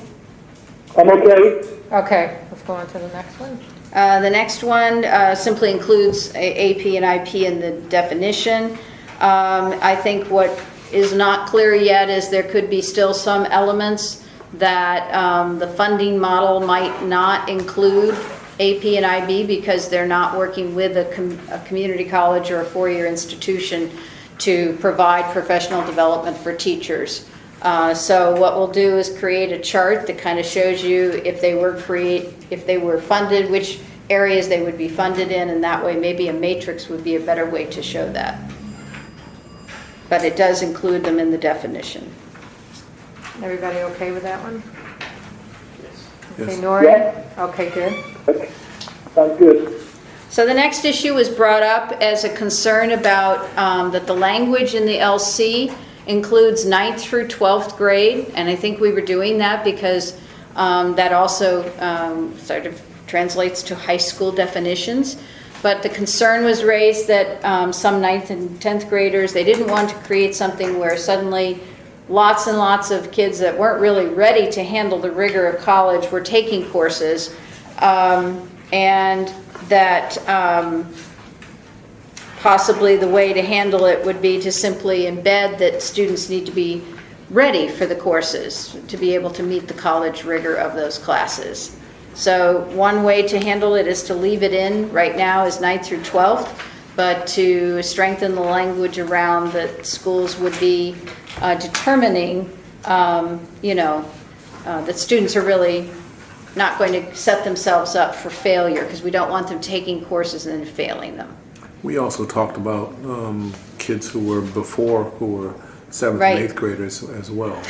I'm okay. Okay, let's go on to the next one. The next one simply includes AP and IP in the definition. I think what is not clear yet is there could be still some elements that the funding model might not include AP and IB because they're not working with a community college or a four-year institution to provide professional development for teachers. So what we'll do is create a chart that kind of shows you if they were funded, which areas they would be funded in, and that way maybe a matrix would be a better way to show that. But it does include them in the definition. Everybody okay with that one? Okay, Yes. Nori? Yeah. Okay, good. Okay. Sounds good. So the next issue was brought up as a concern about that the language in the LC includes 9th through 12th grade, and I think we were doing that because that also sort of translates to high school definitions. But the concern was raised that some 9th and 10th graders, they didn't want to create something where suddenly lots and lots of kids that weren't really ready to handle the rigor of college were taking courses, and that possibly the way to handle it would be to simply embed that students need to be ready for the courses to be able to meet the college rigor of those classes. So one way to handle it is to leave it in right now as 9th through 12th, but to strengthen the language around that schools would be determining, that students are really not going to set themselves up for failure because we don't want them taking courses and then failing them. We also talked about kids who were 7th Right. and 8th graders as well.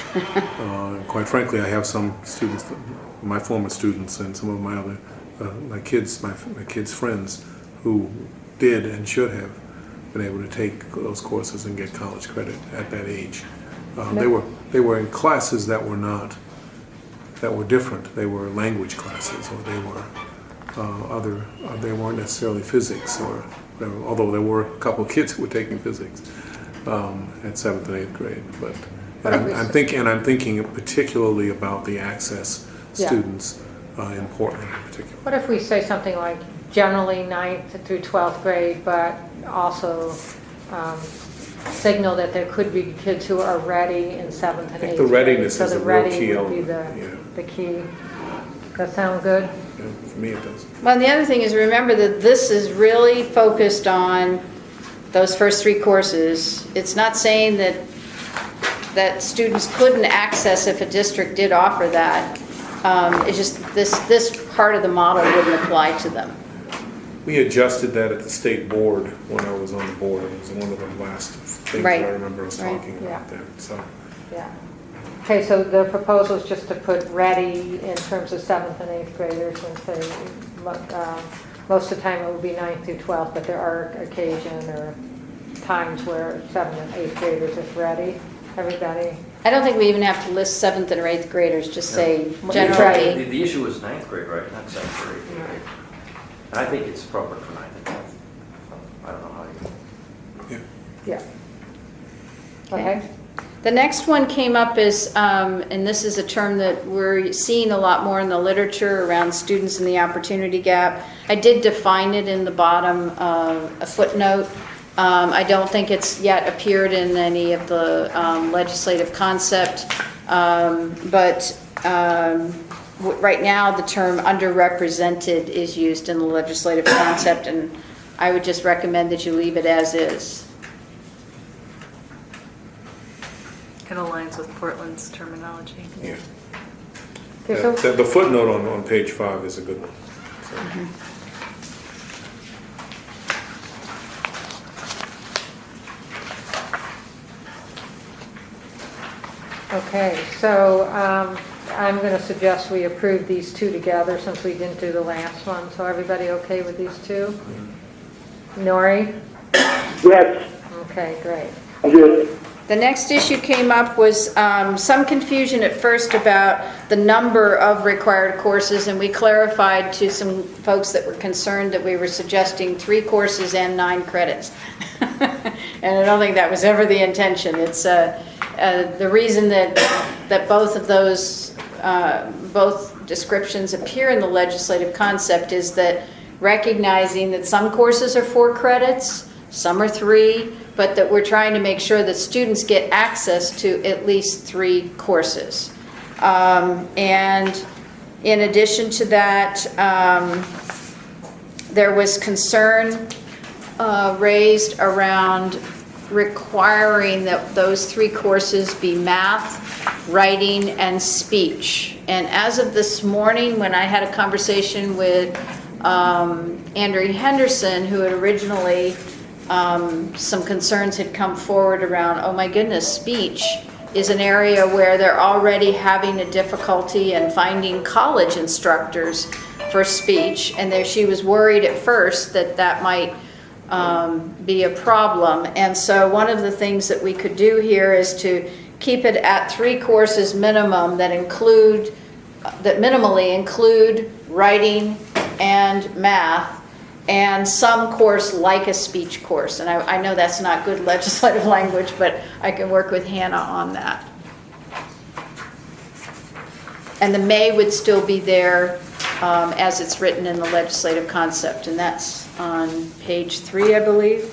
Quite frankly, I have some students, my former students, and some of my other my kids' friends who did and should have been able to take those courses and get college credit at that age. They were in classes that were different. They were language classes, or they were they weren't necessarily physics or whatever, although there were a couple of kids who were taking physics at 7th and 8th grade. But I'm thinking particularly about the access students in Portland in particular. What if we say something like generally 9th through 12th grade, but also signal that there could be kids who are ready in 7th and 8th grade? I think the readiness is a real key So the ready would be element. the key. That sound good? Yeah, for me it does. Well, the other thing is remember that this is really focused on those first 3 courses. It's not saying that students couldn't access if a district did offer that. It's just this part of the model wouldn't apply to them. We adjusted that at the state board when I was on the board. It was one of the last things Right. that I remember us Right. talking about then. So Yeah. Okay, so the proposal is just to put ready in terms of 7th and 8th graders and say, most of the time it would be 9th through 12th, but there are occasion or times where 7th and 8th graders is ready. Everybody? I don't think we even have to list 7th and 8th graders, just say Yeah. generally. The issue was 9th grade, right? Not 7th or 8th grade. And I think it's appropriate for 9th and 10th. I don't know how you. yeah. Yeah. Okay. The next one came up as, and this is a term that we're seeing a lot more in the literature around students in the opportunity gap. I did define it in the bottom of a footnote. I don't think it's yet appeared in any of the legislative concept, but right now the term underrepresented is used in the legislative concept, and I would just recommend that you leave it as is. It aligns with Portland's terminology. Yeah. Okay, so The footnote on page 5 is a good one. So. Okay, so I'm going to suggest we approve these 2 together since we didn't do the last one. So everybody okay with these 2? Nori? Yes, Okay, great. I'm good. The next issue came up was some confusion at first about the number of required courses, and we clarified to some folks that were concerned that we were suggesting 3 courses and 9 credits. And I don't think that was ever the intention. It's the reason that both of those, both descriptions appear in the legislative concept is that recognizing that some courses are 4 credits, some are 3, but that we're trying to make sure that students get access to at least 3 courses. And in addition to that, there was concern raised around requiring that those 3 courses be math, writing, and speech. And as of this morning, when I had a conversation with Andrew Henderson, who had originally, some concerns had come forward around, oh my goodness, speech is an area where they're already having a difficulty in finding college instructors for speech. And there, she was worried at first that that might be a problem. And so one of the things that we could do here is to keep it at 3 courses minimum that include, that minimally include writing and math, and some course like a speech course. And I know that's not good legislative language, but I can work with Hannah on that. And the may would still be there as it's written in the legislative concept, and that's on page 3, I believe,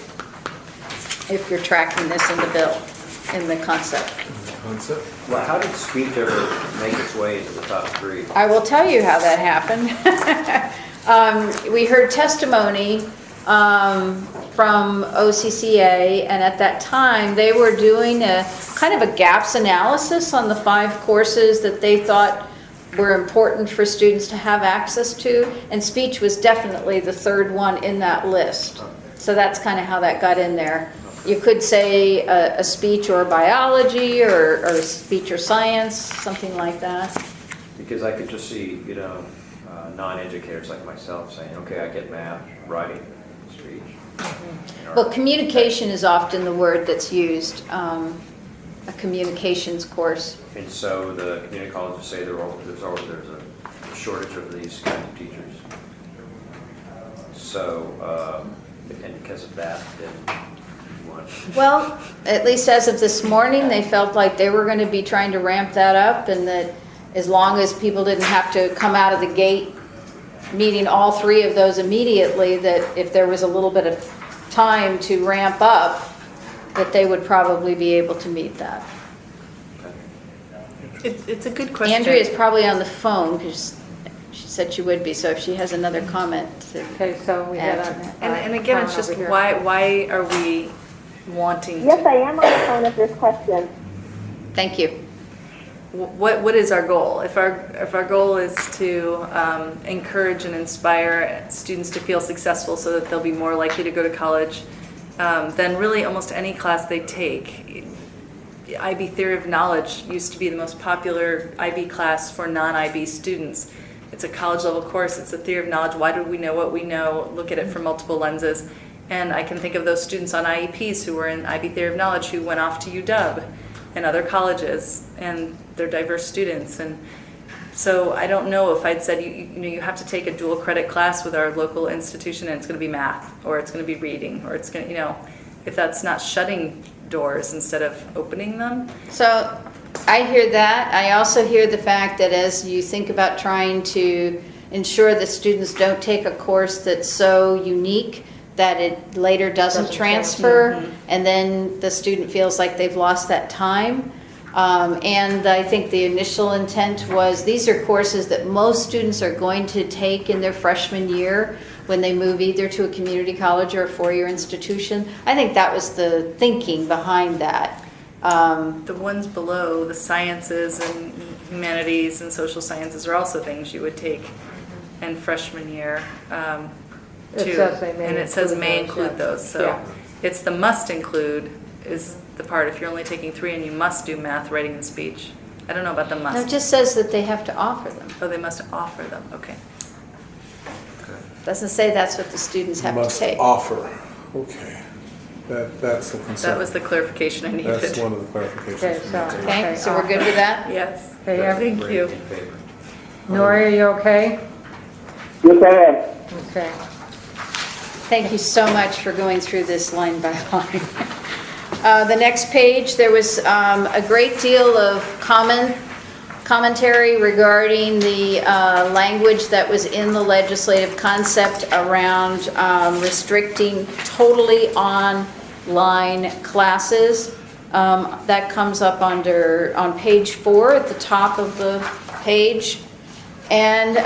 if you're tracking this in the bill, in the concept. Concept? Well, how did speech ever make its way into the top 3? I will tell you how that happened. We heard testimony from OCCA, and at that time they were doing a kind of a gaps analysis on the 5 courses that they thought were important for students to have access to, and speech was definitely the 3rd one in that list. So that's kind of how that got in there. You could say a speech or biology or speech or science, something like that. Because I could just see, non-educators like myself saying, okay, I get math, writing, speech. Well, communication is often the word that's used, a communications course. And so the community colleges say there's a shortage of these kinds of teachers. So, and because of that, then you want... Well, at least as of this morning, they felt like they were going to be trying to ramp that up, and that as long as people didn't have to come out of the gate meeting all 3 of those immediately, that if there was a little bit of time to ramp up, that they would probably be able to meet that. It's a good question. Andrea is probably on the phone because she said she would be, so if she has another comment to Okay, so we had And again, it's just why are we wanting to? Yes, I am on the phone if there's questions. Thank you. What is our goal? If our goal is to encourage and inspire students to feel successful so that they'll be more likely to go to college, then really almost any class they take. IB Theory of Knowledge used to be the most popular IB class for non-IB students. It's a college level course. It's a theory of knowledge. Why do we know what we know? Look at it from multiple lenses. And I can think of those students on IEPs who were in IB Theory of Knowledge who went off to UW and other colleges, and they're diverse students. And so I don't know if I'd said you have to take a dual credit class with our local institution and it's going to be math, or it's going to be reading, or it's going to, if that's not shutting doors instead of opening them. So I hear that. I also hear the fact that as you think about trying to ensure that students don't take a course that's so unique that it later doesn't transfer, and then the student feels like they've lost that time. And I think the initial intent was these are courses that most students are going to take in their freshman year when they move either to a community college or a 4-year institution. I think that was the thinking behind that. The ones below, the sciences and humanities and social sciences, are also things you would take in freshman year. Too. And it says may include those. So yeah. It's the must include is the part. If you're only taking 3 and you must do math, writing, and speech. I don't know about the must. No, it just says that they have to offer them. Oh, they must offer them. Okay. Doesn't say that's what the students have Must to take. offer. Okay. That's the concern. That was the clarification I needed. That's one of the clarifications. Okay, from so- that table. Okay, so we're good with that? Yes. Okay, yeah. Thank you. In favor. Nori, are you okay? Yes, I am. Okay. Thank you so much for going through this line by line. The next page, there was a great deal of comment commentary regarding the language that was in the legislative concept around restricting totally online classes. That comes up on page 4 at the top of the page. And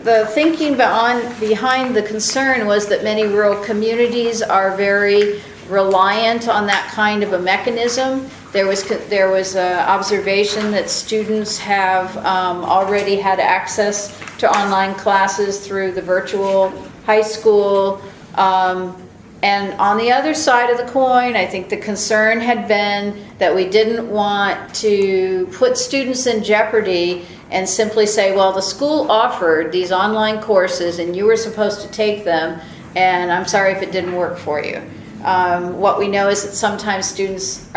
the thinking behind the concern was that many rural communities are very reliant on that kind of a mechanism. There was observation that students have already had access to online classes through the virtual high school. And on the other side of the coin, I think the concern had been that we didn't want to put students in jeopardy and simply say, well, the school offered these online courses and you were supposed to take them, and I'm sorry if it didn't work for you. What we know is that sometimes students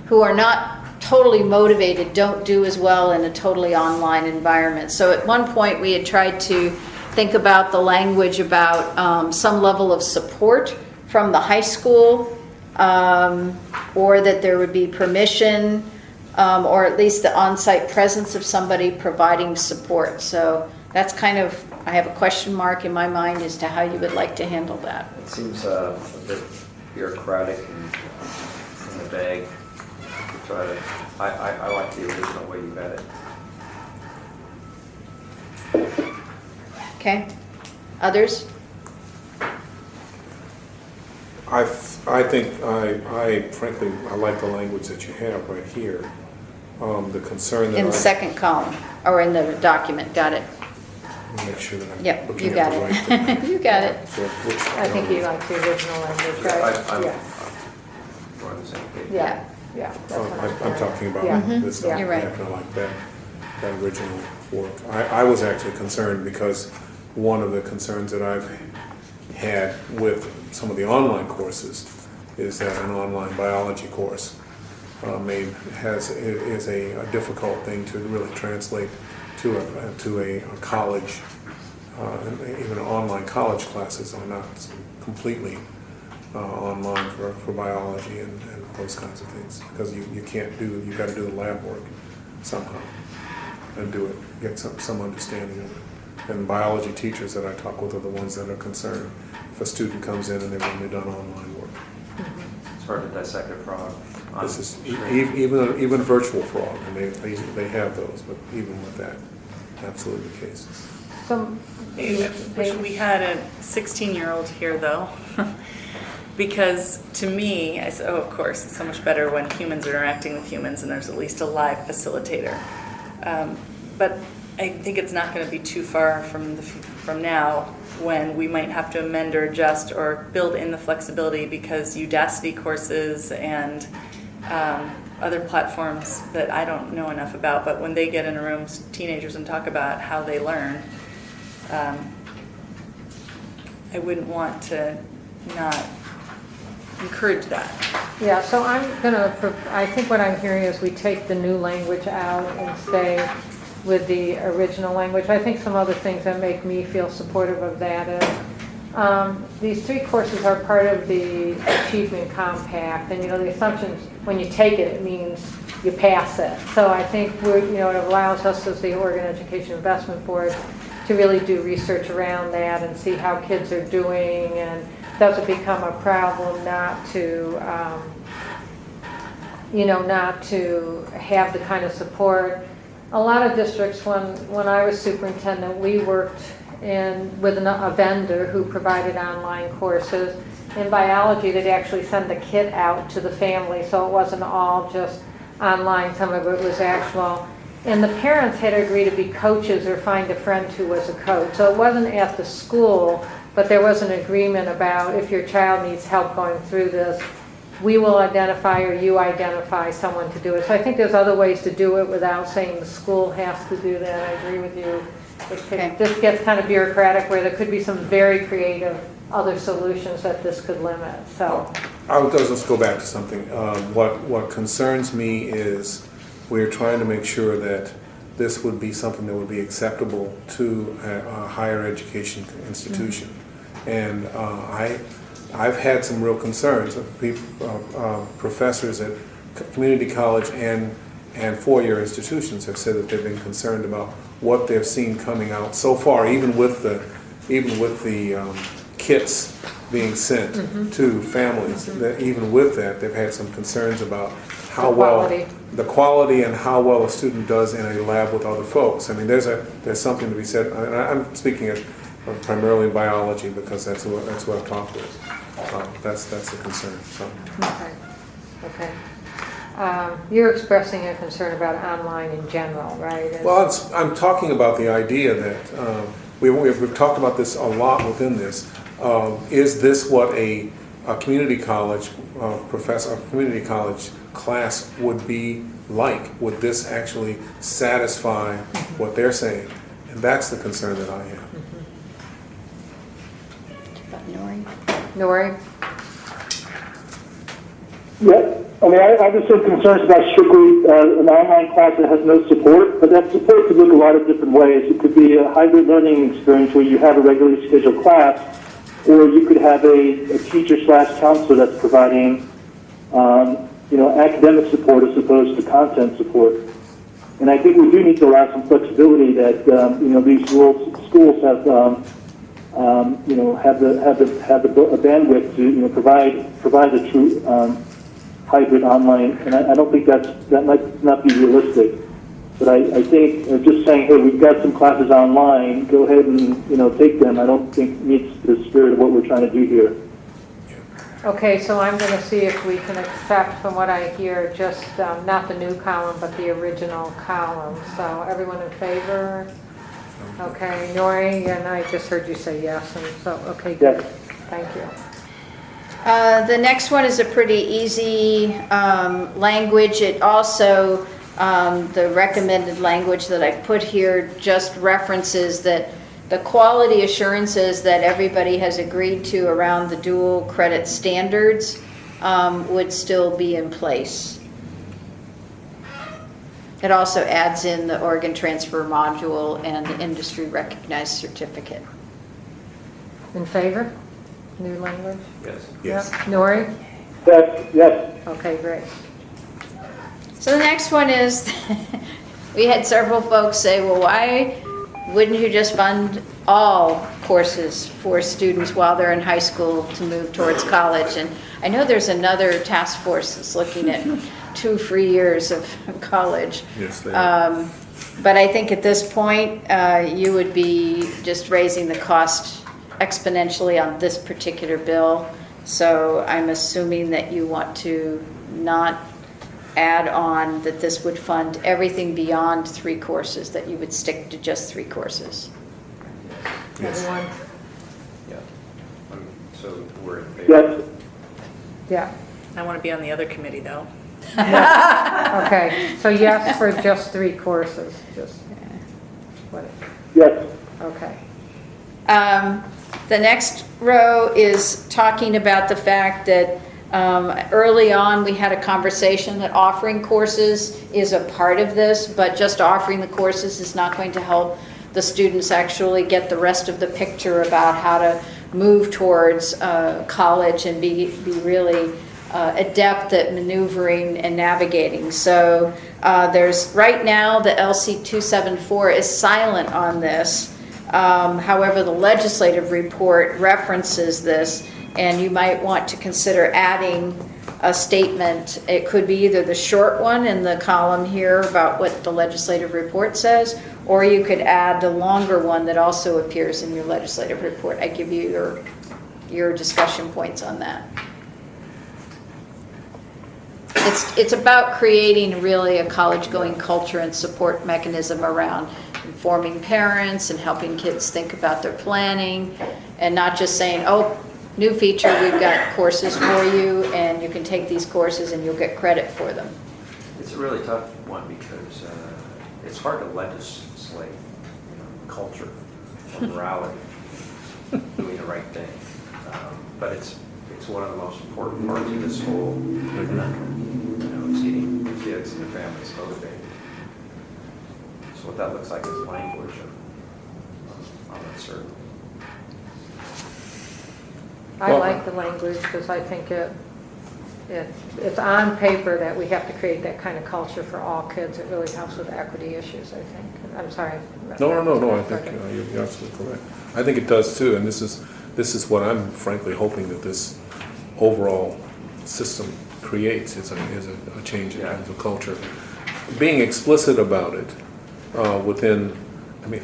who are not totally motivated don't do as well in a totally online environment. So at one point we had tried to think about the language about some level of support from the high school, or that there would be permission, or at least the on-site presence of somebody providing support. So that's kind of, I have a question mark in my mind as to how you would like to handle that. It seems a bit bureaucratic and vague to try to, I like the original way you got it. Okay, others? I think, frankly, I like the language that you have right here. The concern that In the second column, or in the document, got it. Make sure that I'm Yep, looking you at got the right it. thing. You got it. So which- I think you like the original language, right? We're on the same page. Yeah, yeah. that's Oh, what I'm talking about Yeah. this Yeah. You're right. document, I like that original work. I was actually concerned because one of the concerns that I've had with some of the online courses is that an online biology course is a difficult thing to really translate to a college. Even online college classes are not completely online for biology and those kinds of things, because you got to do the lab work somehow and get some understanding of it. And biology teachers that I talk with are the ones that are concerned if a student comes in and they've only done online work. It's hard to dissect a frog. This is even virtual frog, and they have those, but even with that, absolutely the case. Some, I wish we had a 16-year-old here, though, because to me, of course, it's so much better when humans are interacting with humans and there's at least a live facilitator. But I think it's not going to be too far from now when we might have to amend or adjust or build in the flexibility, because Udacity courses and other platforms that I don't know enough about, but when they get in a room, teenagers, and talk about how they learn, I wouldn't want to not encourage that. yeah, so I think what I'm hearing is we take the new language out and stay with the original language. I think some other things that make me feel supportive of that is these 3 courses are part of the Achievement Compact, and the assumptions, when you take it, it means you pass it. So I think it allows us as the Oregon Education Investment Board to really do research around that and see how kids are doing, and does it become a problem not to have the kind of support. A lot of districts, when I was superintendent, we worked with a vendor who provided online courses. In biology, they'd actually send the kit out to the family, so it wasn't all just online. Some of it was actual. And the parents had to agree to be coaches or find a friend who was a coach. So it wasn't at the school, but there was an agreement about if your child needs help going through this, we will identify or you identify someone to do it. So I think there's other ways to do it without saying the school has to do that. I agree with you. This gets kind of bureaucratic where there could be some very creative other solutions that this could limit. So Let's go back to something. What concerns me is we're trying to make sure that this would be something that would be acceptable to a higher education institution. And I've had some real concerns of professors at community college and and four-year institutions have said that they've been concerned about what they've seen coming out so far, even with the kits being sent to families. That even with that, they've had some concerns about how the quality and how well a student does in a lab with other folks. I mean, there's something to be said. And I'm speaking of primarily biology because that's who I've talked with. That's a concern. So. Okay. You're expressing a concern about online in general, right? Well, I'm talking about the idea that we've talked about this a lot within this. Is this what a community college professor, a community college class would be like? Would this actually satisfy what they're saying? And that's the concern that I have. Nori? Yeah, I mean, I have the same concerns about strictly an online class that has no support, but that support could look a lot of different ways. It could be a hybrid learning experience where you have a regularly scheduled class, or you could have a teacher/counselor that's providing, academic support as opposed to content support. And I think we do need to allow some flexibility that, these rural schools have, have the bandwidth to, provide a true hybrid online. And I don't think that might not be realistic. But I think just saying, hey, we've got some classes online, go ahead and, take them, I don't think meets the spirit of what we're trying to do here. Okay, so I'm going to see if we can accept, from what I hear, just not the new column, but the original column. So everyone in favor? Okay, Nori, and I just heard you say yes, and so, okay, good. Yes. Thank you. The next one is a pretty easy language. It also, the recommended language that I put here just references that the quality assurances that everybody has agreed to around the dual credit standards would still be in place. It also adds in the Oregon transfer module and the industry recognized certificate. In favor? New language? Yes. Yes. Yeah. Nori? Yes. Okay, great. So the next one is, we had several folks say, well, why wouldn't you just fund all courses for students while they're in high school to move towards college? And I know there's another task force that's looking at 2 free years of college. Yes, they are. But I think at this point, you would be just raising the cost exponentially on this particular bill. So I'm assuming that you want to not add on that this would fund everything beyond 3 courses, that you would stick to just 3 courses. Yes. Everyone? Yeah. So we're in favor. Yes. Yeah. I want to be on the other committee, though. Okay, so yes for just 3 courses, just, what, Yes. okay. The next row is talking about the fact that early on we had a conversation that offering courses is a part of this, but just offering the courses is not going to help the students actually get the rest of the picture about how to move towards college and be really adept at maneuvering and navigating. So there's right now the LC 274 is silent on this. However, the legislative report references this, and you might want to consider adding a statement. It could be either the short one in the column here about what the legislative report says, or you could add the longer one that also appears in your legislative report. I give you your discussion points on that. It's about creating really a college-going culture and support mechanism around informing parents and helping kids think about their planning, and not just saying, oh, new feature, we've got courses for you and you can take these courses and you'll get credit for them. It's a really tough one because it's hard to legislate, culture or morality, doing the right thing. But it's one of the most important parts of this whole conundrum. It's getting the kids and their families motivated. So what that looks like is language. I'm uncertain. I like the language because I think it it's on paper that we have to create that kind of culture for all kids. It really helps with equity issues, I think. I'm sorry. No, I think you're absolutely correct. I think it does too, and this is what I'm frankly hoping that this overall system creates, is a change in terms of culture. Being explicit about it within, I mean,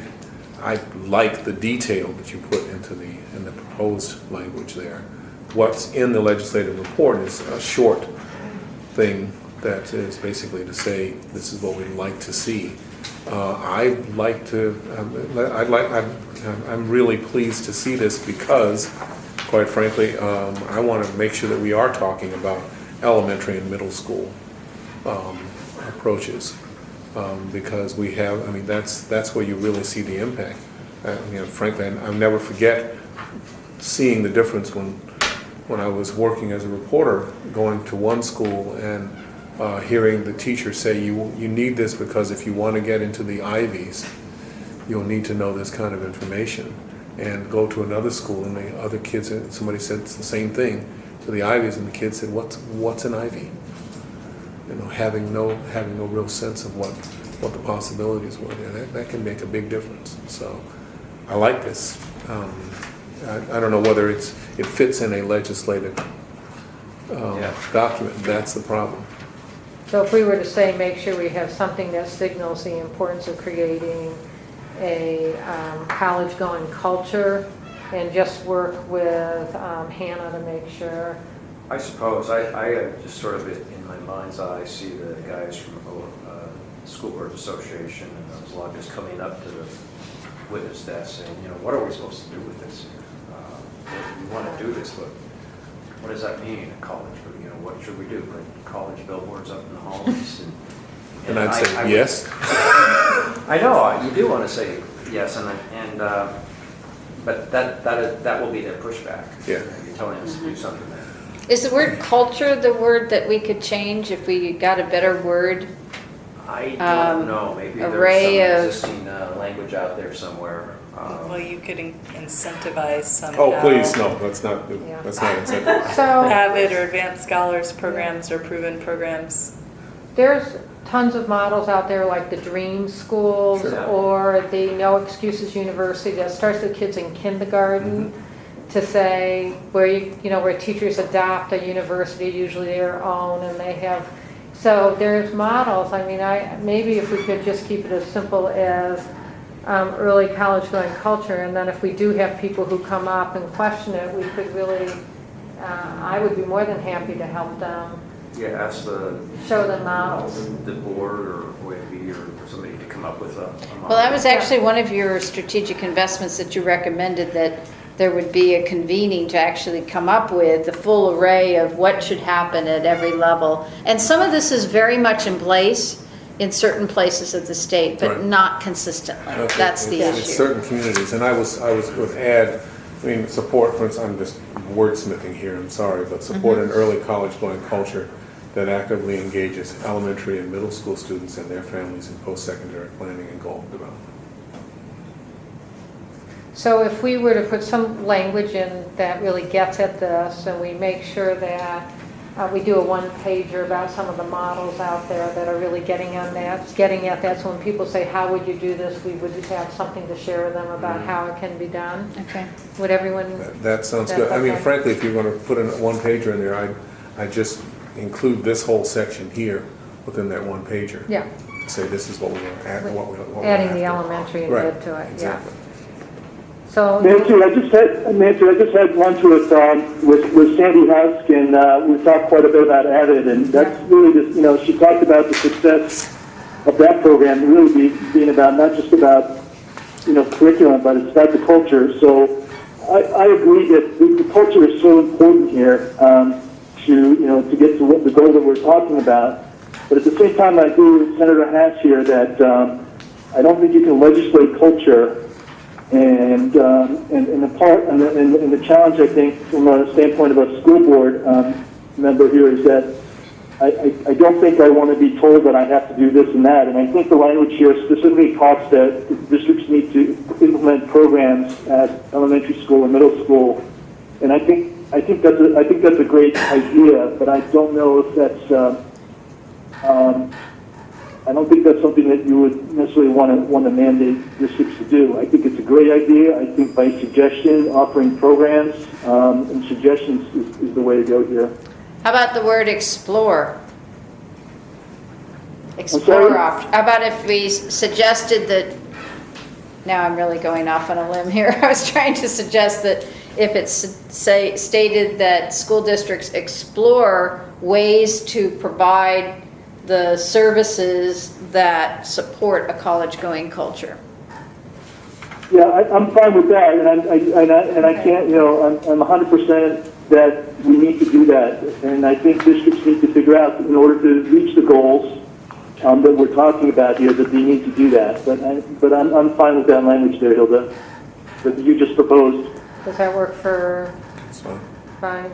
I like the detail that you put in the proposed language there. What's in the legislative report is a short thing that is basically to say this is what we'd like to see. I'm really pleased to see this because, quite frankly, I want to make sure that we are talking about elementary and middle school approaches, because we have, I mean, that's where you really see the impact. Frankly, I'll never forget seeing the difference when I was working as a reporter, going to one school and hearing the teacher say, you need this because if you want to get into the Ivies, you'll need to know this kind of information. And go to another school and the other kids, somebody said the same thing to the Ivies, and the kids said, what's an Ivy? Having no real sense of what the possibilities were there. That can make a big difference. So I like this. I don't know whether it fits in a legislative document. That's the problem. So if we were to say, make sure we have something that signals the importance of creating a college-going culture, and just work with Hannah to make sure. I suppose, I just sort of in my mind's eye see the guys from School Boards Association and those lobbyists coming up to the witness desk saying, what are we supposed to do with this? We want to do this, but what does that mean at college? What should we do? Put college billboards up in the hallways? And I'd say yes. I know you do want to say yes, but that will be their pushback. Yeah, you're telling us to do something there. Is the word culture the word that we could change if we got a better word? I don't know. Maybe Array there's some existing language out there somewhere. Well, you could incentivize somehow. Oh, please, no, let's not incentivize. So Avid or advanced scholars programs or proven programs. there's tons of models out there like the Dream Schools Sure. or the No Excuses University that starts with kids in kindergarten to say where teachers adopt a university, usually their own, and they have. So there's models. I mean, maybe if we could just keep it as simple as early college-going culture, and then if we do have people who come up and question it, we could really, I would be more than happy to help them. Yeah, ask Show them models. the board or OAB or somebody to come up with a model. Well, that was actually one of your strategic investments that you recommended, that there would be a convening to actually come up with the full array of what should happen at every level. And some of this is very much in place in certain places of the state, but Right. not consistently. That's the It's issue. certain communities, and I would add, support, for instance, I'm just wordsmithing here, I'm sorry, but support an early college-going culture that actively engages elementary and middle school students and their families in post-secondary planning and goal development. So if we were to put some language in that really gets at this, and we make sure that we do a one-pager about some of the models out there that are really getting at that. So when people say, how would you do this, we would just have something to share with them about how it can be done. Okay. Would everyone? That sounds That's good. I mean, okay. frankly, if you're going to put a one-pager in there, I'd just include this whole section here within that one-pager. Yeah, Say this is what we're going to add, what we're adding after. the elementary and Right, mid to it, exactly. yeah. So, Nancy, I just had lunch with Sandy Husk, and we talked quite a bit about Avid, and that's really just, she talked about the success of that program really being about, not just about, curriculum, but it's about the culture. So I agree that the culture is so important here to get to the goal that we're talking about. But at the same time, I agree with Senator Hass here that I don't think you can legislate culture. And the challenge, I think, from a standpoint of a school board member here, is that I don't think I want to be told that I have to do this and that. And I think the language here specifically talks that districts need to implement programs at elementary school and middle school. And I think I think that's a great idea, but I don't know if that's, I don't think that's something that you would necessarily want to mandate districts to do. I think it's a great idea. I think by suggestion, offering programs and suggestions is the way to go here. How about the word explore? Explore sorry? off. How about if we suggested that, now I'm really going off on a limb here. I was trying to suggest that if it's stated that school districts explore ways to provide the services that support a college-going culture. Yeah, I'm fine with that, and I can't, I'm 100% that we need to do that, and I think districts need to figure out in order to reach the goals that we're talking about here that they need to do that. But I'm fine with that language there, Hilda, that you just proposed. Does that work for, That's fine. fine?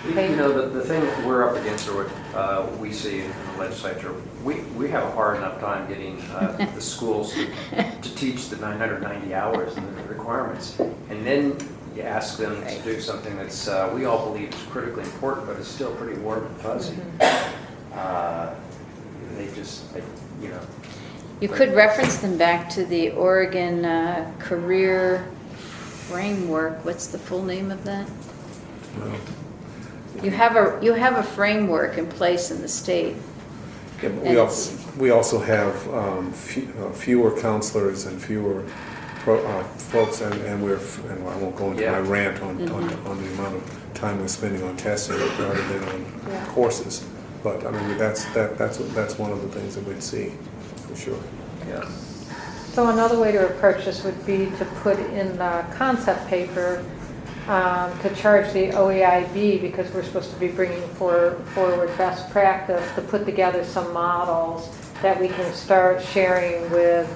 The thing that we're up against, or what we see in the legislature, we have a hard enough time getting the schools to teach the 990 hours and the requirements. And then you ask them to do something that's, we all believe is critically important, but it's still pretty warm and fuzzy. They just, You could reference them back to the Oregon Career Framework. What's the full name of that? Well, You have a framework in place in the state. yeah, but we also have fewer counselors and fewer folks, and I won't go into my rant on the amount of time we're spending on testing rather than on courses. But I mean, that's one of the things that we'd see for sure. yeah. So another way to approach this would be to put in the concept paper to charge the OEIB, because we're supposed to be bringing forward best practice, to put together some models that we can start sharing with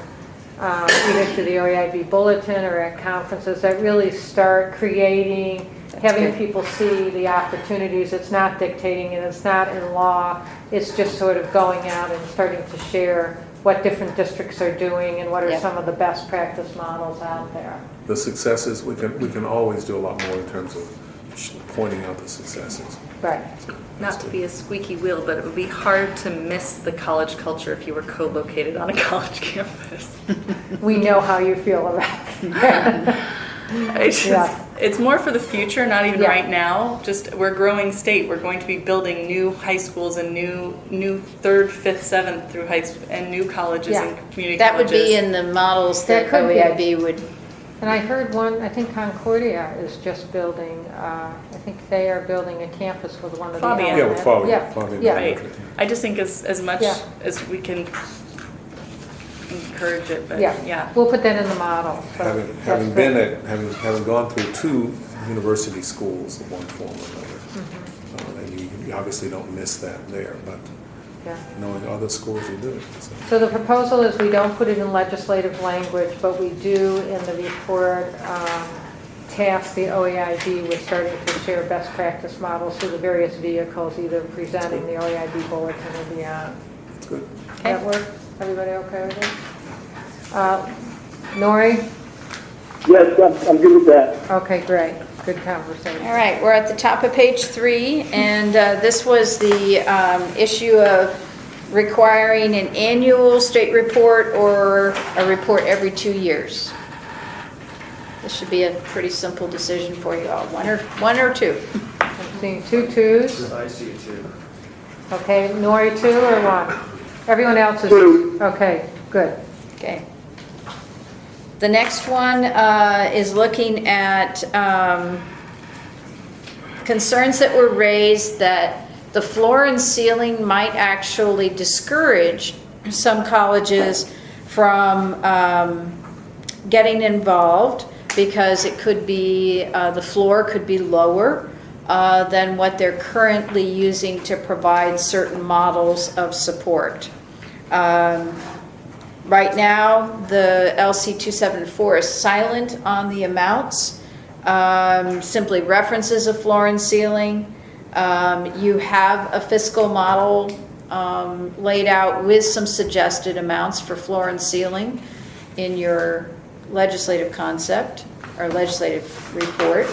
either through the OEIB bulletin or at conferences that really start creating, having people see the opportunities. It's not dictating and it's not in law. It's just sort of going out and starting to share what different districts are doing and what are some of the best practice models out there. The successes, we can always do a lot more in terms of pointing out the successes. Right. Not to be a squeaky wheel, but it would be hard to miss the college culture if you were co-located on a college campus. We know how you feel about it. It's more for the future, not even Yeah. right now. Just, we're a growing state. We're going to be building new high schools and new 3rd, 5th, 7th through high school and new colleges and community That would colleges. be in the models that That could be. OEIB would. And I heard one, I think Concordia is just building, I think they are building a campus with one of the Fabian. Yeah, with Fabian. Yeah, Fabian. yeah. Right. I just think as much Yeah. as we can encourage it, but Yeah, we'll put that in the model. So Having that's having gone through 2 university schools of one form or another, and you obviously don't miss that there, but Yeah. knowing other schools, you do. So the proposal is we don't put it in legislative language, but we do in the report task the OEIB with starting to share best practice models through the various vehicles, either presenting the OEIB bulletin or beyond. That's good. That work? Everybody okay with it? Nori? Yes, I'm good with that. Okay, great. Good conversation. All right, we're at the top of page 3, and this was the issue of requiring an annual state report or a report every 2 years. This should be a pretty simple decision for you all, one or two. I'm seeing 2 twos. I see it too. Okay, Nori 2 or 1? Everyone else is, 2. okay, good. Okay. The next one is looking at concerns that were raised that the floor and ceiling might actually discourage some colleges from getting involved, because it could be, the floor could be lower than what they're currently using to provide certain models of support. Right now, the LC 274 is silent on the amounts, simply references a floor and ceiling. You have a fiscal model laid out with some suggested amounts for floor and ceiling in your legislative concept or legislative report.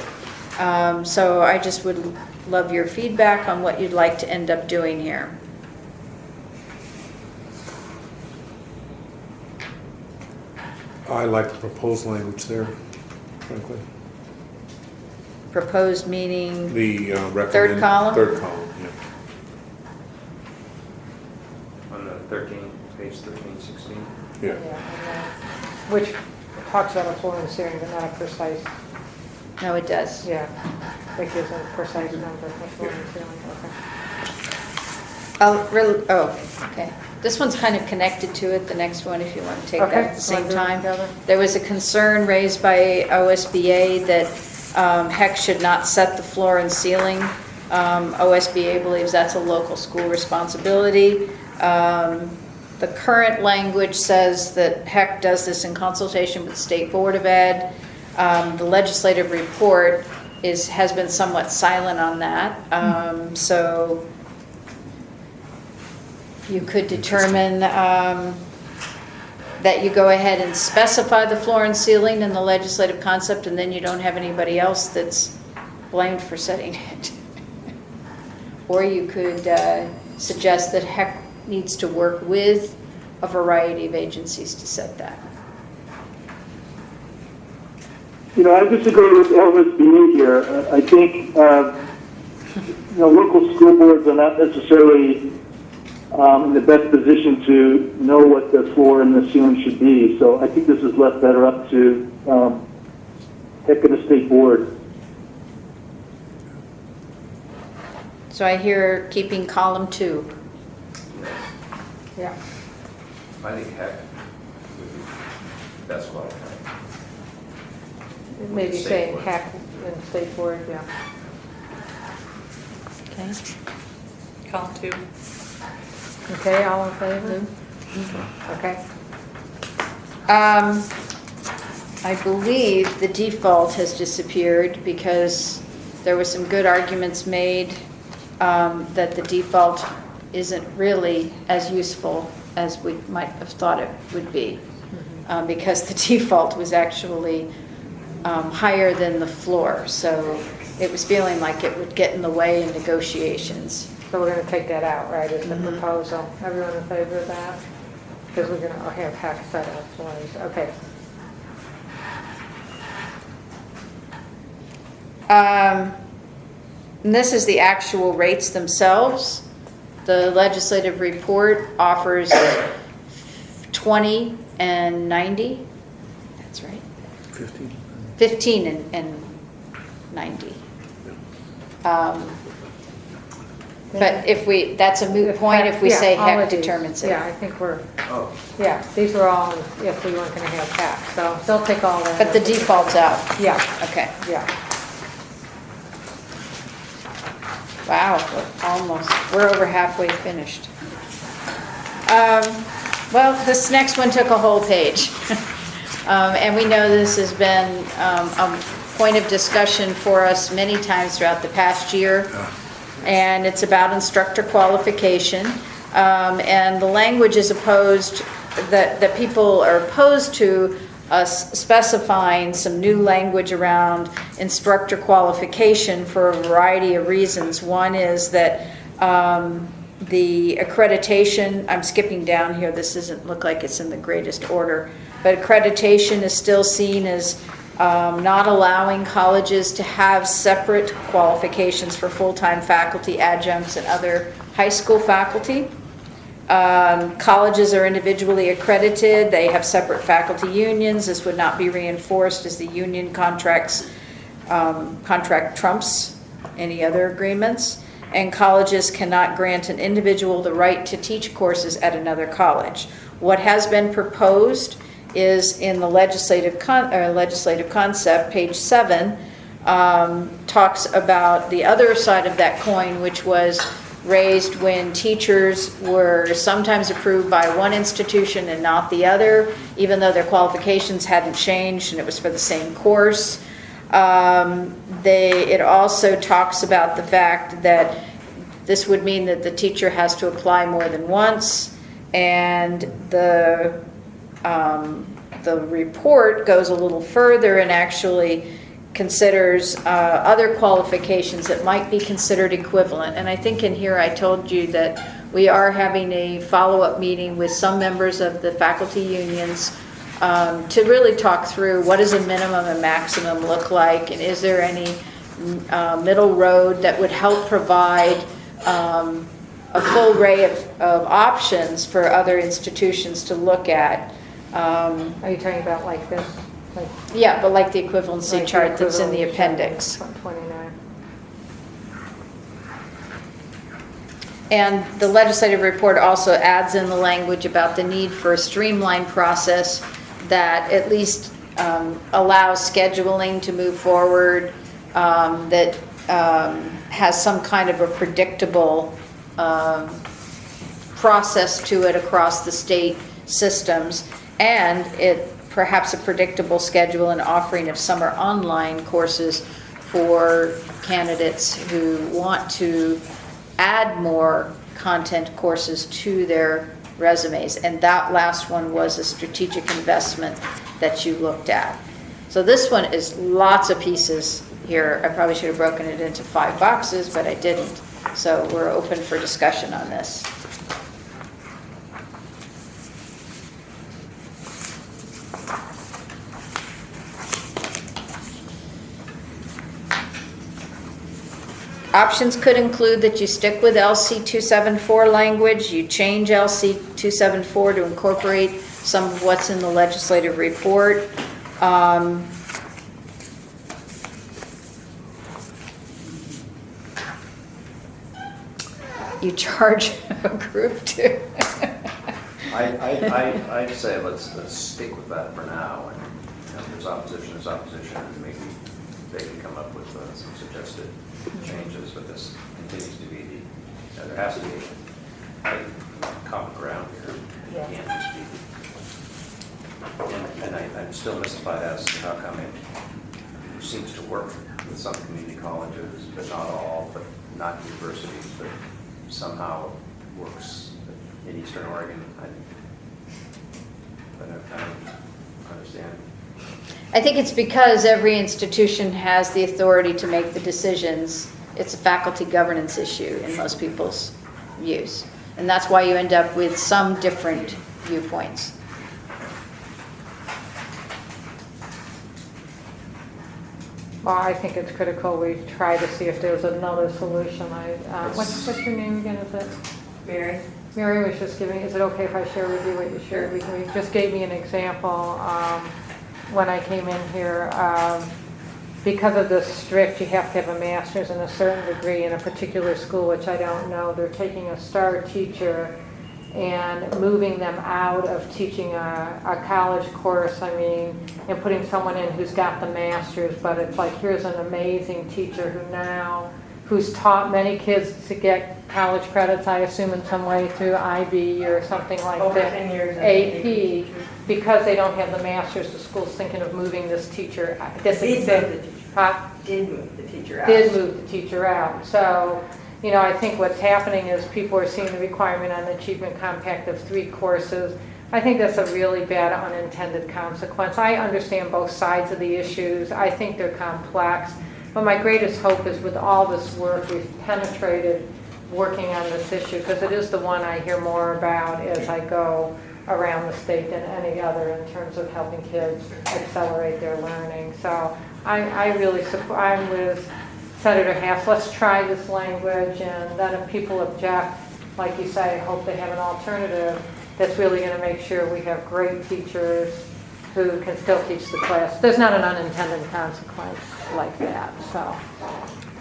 So I just would love your feedback on what you'd like to end up doing here. I like the proposed language there, frankly. Proposed meaning, The recommend. Third column? Third column, yeah. On the 13, page 13, 16. Yeah. and which talks about a floor and ceiling, but not a precise, no, it does. yeah, it gives a precise number for floor and ceiling, Okay. This one's kind of connected to it, the next one, if you want to take that Okay, at the same wanna do it time. together? There was a concern raised by OSBA that HEC should not set the floor and ceiling. OSBA believes that's a local school responsibility. The current language says that HEC does this in consultation with the State Board of Ed. The legislative report has been somewhat silent on that. So you could determine that you go ahead and specify the floor and ceiling in the legislative concept, and then you don't have anybody else that's blamed for setting it. Or you could suggest that HEC needs to work with a variety of agencies to set that. You know, I disagree with OSBA here. I think, local school boards are not necessarily in the best position to know what the floor and the ceiling should be. So I think this is left better up to HEC and the state board. So I hear keeping column 2. yeah. I think HEC would be best qualified. Maybe State saying board. HEC and state board, yeah. Okay. Column 2. Okay, all in favor? Okay. I believe the default has disappeared because there were some good arguments made that the default isn't really as useful as we might have thought it would be. Because the default was actually higher than the floor. So it was feeling like it would get in the way in negotiations. So we're gonna take that out, right, is the proposal. Everyone in favor of that? Because we're gonna have HEC set up floors, okay. And this is the actual rates themselves. The legislative report offers 20 and 90. That's right. 15. 15 and 90. But if that's a moot point if we Yeah, say all HEC of these. determines it. Yeah, I think we're, Oh, yeah, these were all if we weren't gonna have HEC, so they'll take all that. But the default's out. Yeah, Okay. yeah. Wow, we're over halfway finished. Well, this next one took a whole page. And we know this has been a point of discussion for us many times throughout the past year. And it's about instructor qualification. And the language is opposed, that people are opposed to us specifying some new language around instructor qualification for a variety of reasons. One is that the accreditation, I'm skipping down here, this doesn't look like it's in the greatest order, but accreditation is still seen as not allowing colleges to have separate qualifications for full-time faculty, adjuncts, and other high school faculty. Colleges are individually accredited. They have separate faculty unions. This would not be reinforced as the union contract trumps any other agreements. And colleges cannot grant an individual the right to teach courses at another college. What has been proposed is in the legislative concept, page 7, talks about the other side of that coin, which was raised when teachers were sometimes approved by one institution and not the other, even though their qualifications hadn't changed and it was for the same course. It also talks about the fact that this would mean that the teacher has to apply more than once, and the report goes a little further and actually considers other qualifications that might be considered equivalent. And I think in here I told you that we are having a follow-up meeting with some members of the faculty unions to really talk through what does a minimum and maximum look like, and is there any middle road that would help provide a full array of options for other institutions to look at. Are you talking about like this? Like Yeah, but like the equivalency the chart that's in the equivalent appendix. 29. And the legislative report also adds in the language about the need for a streamlined process that at least allows scheduling to move forward, that has some kind of a predictable process to it across the state systems, and it perhaps a predictable schedule and offering of summer online courses for candidates who want to add more content courses to their resumes. And that last one was a strategic investment that you looked at. So this one is lots of pieces here. I probably should have broken it into 5 boxes, but I didn't. So we're open for discussion on this. Options could include that you stick with LC 274 language, you change LC 274 to incorporate some of what's in the legislative report. You charge a group to. I'd say let's stick with that for now, and if there's opposition, and maybe they can come up with some suggested changes, but this continues to be there has to be a common ground here. Yeah. It can't just be, and I'm still mystified as to how come it seems to work with some community colleges, but not all, but not universities, but somehow it works in Eastern Oregon. I don't understand. I think it's because every institution has the authority to make the decisions. It's a faculty governance issue in most people's views. And that's why you end up with some different viewpoints. Well, I think it's critical we try to see if there's another solution. What's your name again, is it? Mary? Mary was just giving, is it okay if I share with you what you shared with me? Just gave me an example when I came in here. Because of this strict, you have to have a master's in a certain degree in a particular school, which I don't know. They're taking a star teacher and moving them out of teaching a college course, and putting someone in who's got the master's, but it's like, here's an amazing teacher who's taught many kids to get college credits, I assume in some way through IB or something like Over that. 10 years AP, because they don't have the master's, the school's thinking of moving this teacher, Did move the teacher out. did move the teacher out. So, I think what's happening is people are seeing the requirement on the Achievement Compact of 3 courses. I think that's a really bad unintended consequence. I understand both sides of the issues. I think they're complex. But my greatest hope is with all this work, we've penetrated working on this issue, because it is the one I hear more about as I go around the state than any other in terms of helping kids accelerate their learning. So I really support, I'm with Senator Hass, let's try this language, and then if people object, like you say, I hope they have an alternative that's really going to make sure we have great teachers who can still teach the class. There's not an unintended consequence like that, so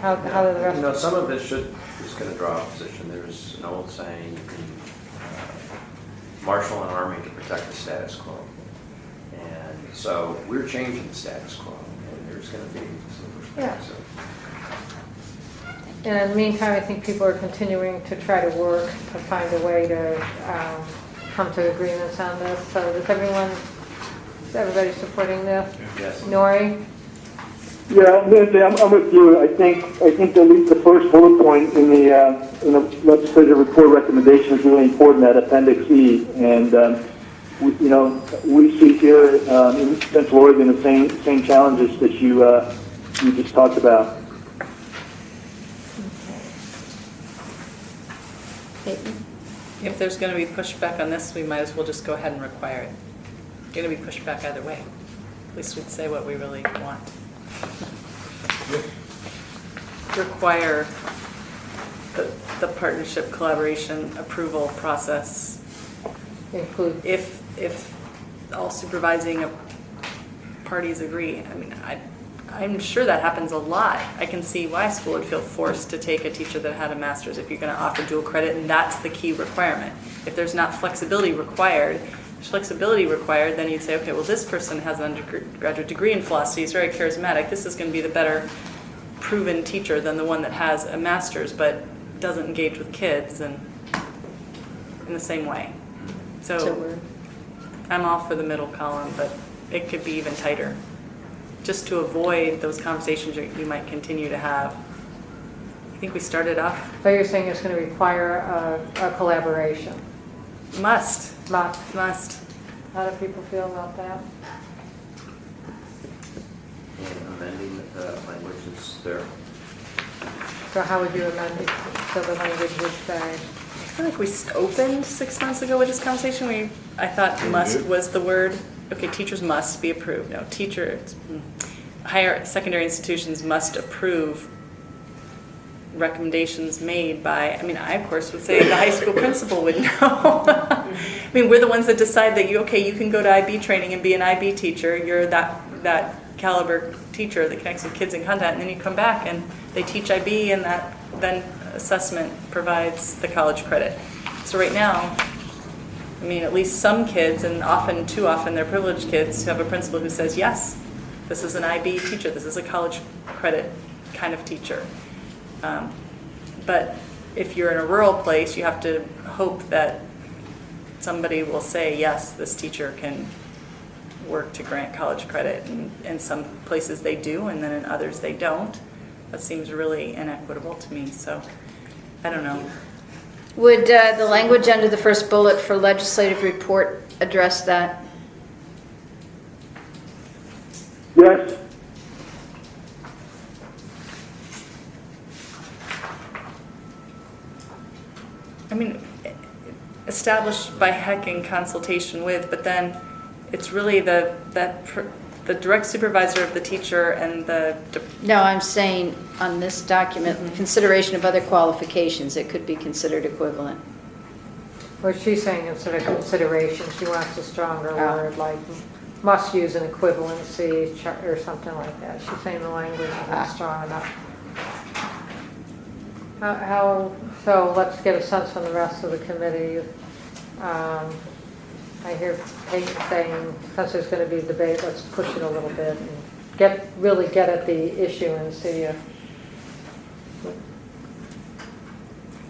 how do the rest Some of this is going to draw opposition. There's an old saying, you can marshal an army to protect the status quo. And so we're changing the status quo, and there's going to be some pushback. Yeah. So. And in the meantime, I think people are continuing to try to work to find a way to come to agreements on this. So is everybody supporting this? Yes. Nori? Yeah, Lindsay, I'm with you. I think at least the first bullet point in the legislative report recommendation is really important, that Appendix E. And we see here in Central Oregon the same challenges that you you just talked about. If there's going to be pushback on this, we might as well just go ahead and require it. Going to be pushback either way. At least we'd say what we really want. Require the partnership collaboration approval process. Include, If all supervising parties agree. I mean, I'm sure that happens a lot. I can see why a school would feel forced to take a teacher that had a master's if you're going to offer dual credit, and that's the key requirement. If there's not flexibility required, then you'd say, okay, well, this person has an undergraduate degree in philosophy, he's very charismatic, this is going to be the better proven teacher than the one that has a master's but doesn't engage with kids and in the same way. So I'm all for the middle column, but it could be even tighter, just to avoid those conversations you might continue to have. I think we started off. so you're saying it's going to require a collaboration? Must. Must. How do people feel about that? And amending the language is there. So how would you amend it so the language would say? I feel like we opened 6 months ago with this conversation. I thought must was the word. Okay, teachers must be approved. No, higher secondary institutions must approve recommendations made by, I mean, I of course would say the high school principal would know. I mean, we're the ones that decide that you can go to IB training and be an IB teacher. You're that caliber teacher that connects with kids and content, and then you come back and they teach IB, and that then assessment provides the college credit. So right now, I mean, at least some kids, and too often they're privileged kids, have a principal who says, yes, this is an IB teacher, this is a college credit kind of teacher. But if you're in a rural place, you have to hope that somebody will say, yes, this teacher can work to grant college credit. And in some places they do, and then in others they don't. That seems really inequitable to me, so I don't know. Would the language under the first bullet for legislative report address that? Yes. I mean, established by HEC in consultation with, but then it's really the direct supervisor of the teacher and the... No, I'm saying on this document, consideration of other qualifications, it could be considered equivalent. What she's saying instead of consideration, she wants a stronger word, like must use an equivalency or something like that. She's saying the language is not strong enough. So let's get a sense from the rest of the committee. I hear Peyton saying, since there's going to be a debate, let's push it a little bit and really get at the issue and see if...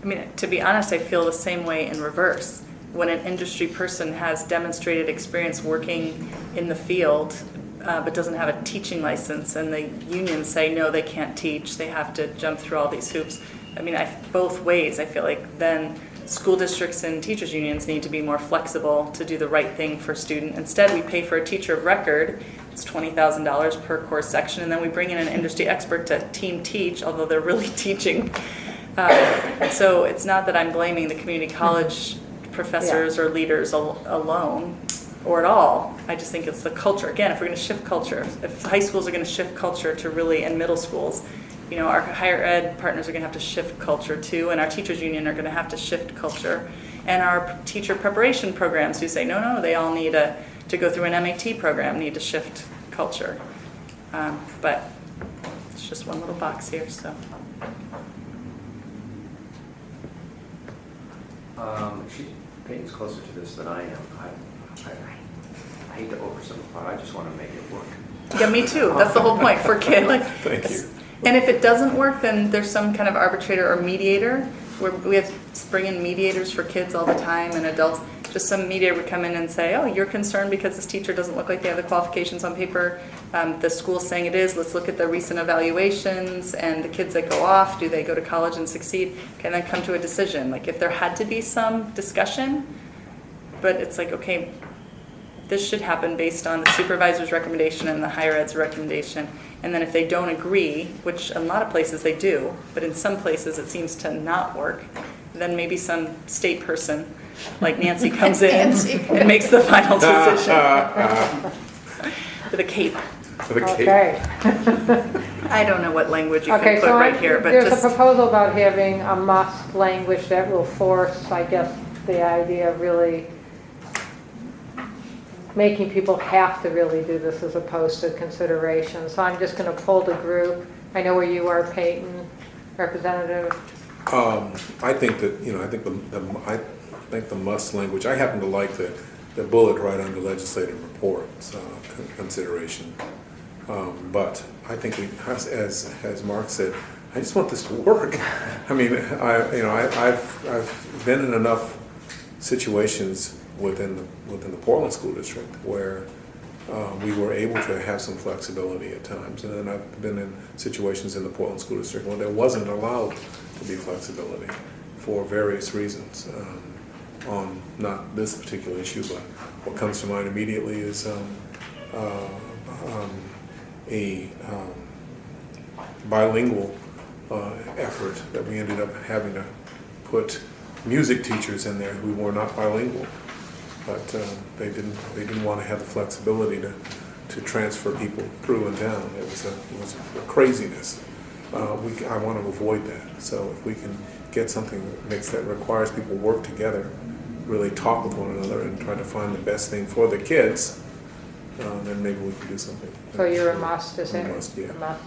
I mean, to be honest, I feel the same way in reverse. When an industry person has demonstrated experience working in the field, but doesn't have a teaching license, and the unions say, no, they can't teach, they have to jump through all these hoops. I mean, both ways, I feel like then school districts and teachers unions need to be more flexible to do the right thing for student. Instead, we pay for a teacher of record. It's $20,000 per course section, and then we bring in an industry expert to team teach, although they're really teaching. So it's not that I'm blaming the community college professors or leaders alone or at all. I just think it's the culture. Again, if we're going to shift culture, if high schools are going to shift culture to really, and middle schools, you know, our higher ed partners are going to have to shift culture too, and our teachers union are going to have to shift culture. And our teacher preparation programs who say, no, they all need to go through an MAT program, need to shift culture. But it's just one little box here, so. Peyton's closer to this than I am. I hate to oversimplify. I just want to make it work. Yeah, me too. That's the whole point for kids. Thank you. And if it doesn't work, then there's some kind of arbitrator or mediator. Where we have to bring in mediators for kids all the time and adults. Just some mediator would come in and say, oh, you're concerned because this teacher doesn't look like they have the qualifications on paper. The school's saying it is. Let's look at the recent evaluations and the kids that go off. Do they go to college and succeed? Can then come to a decision. Like if there had to be some discussion, but it's like, okay, this should happen based on the supervisor's recommendation and the higher ed's recommendation. And then if they don't agree, which in a lot of places they do, but in some places it seems to not work, then maybe some state person like Nancy comes in and makes the final decision. With a cape. With a cape. Okay. I don't know what language you Okay, can put so right here, but there's just. a proposal about having a must language that will force, I guess, the idea of really making people have to really do this as opposed to consideration. So I'm just going to pull the group. I know where you are, Peyton, Representative. I think that, I think the must language, I happen to like the bullet right under legislative reports, consideration. But I think as Mark said, I just want this to work. I mean, I've been in enough situations within the Portland School District where we were able to have some flexibility at times, and then I've been in situations in the Portland School District where there wasn't allowed to be flexibility for various reasons. On not this particular issue, but what comes to mind immediately is a bilingual effort that we ended up having to put music teachers in there who were not bilingual, but they didn't want to have the flexibility to transfer people through and down. It was a craziness. I want to avoid that. So if we can get something that requires people work together, really talk with one another and try to find the best thing for the kids, then maybe we can do something. So you're a must, is it? A must, yeah. A must.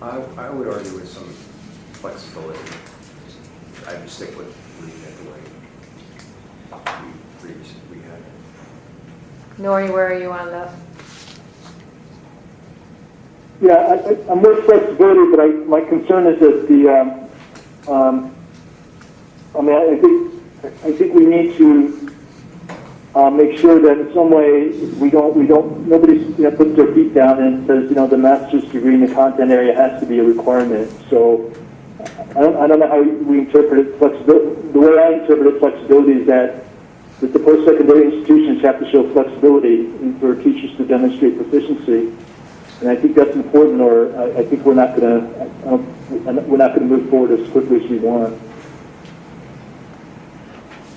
I would argue with some flexibility. I would stick with leaving it the way we had it. Nori, where are you on this? Yeah, I'm with flexibility, but my concern is that I think we need to make sure that in some way nobody puts their feet down and says, the master's degree in the content area has to be a requirement. So I don't know how we interpret it. The way I interpret it, flexibility is that the post-secondary institutions have to show flexibility for teachers to demonstrate proficiency. And I think that's important, or I think we're not going to move forward as quickly as we want.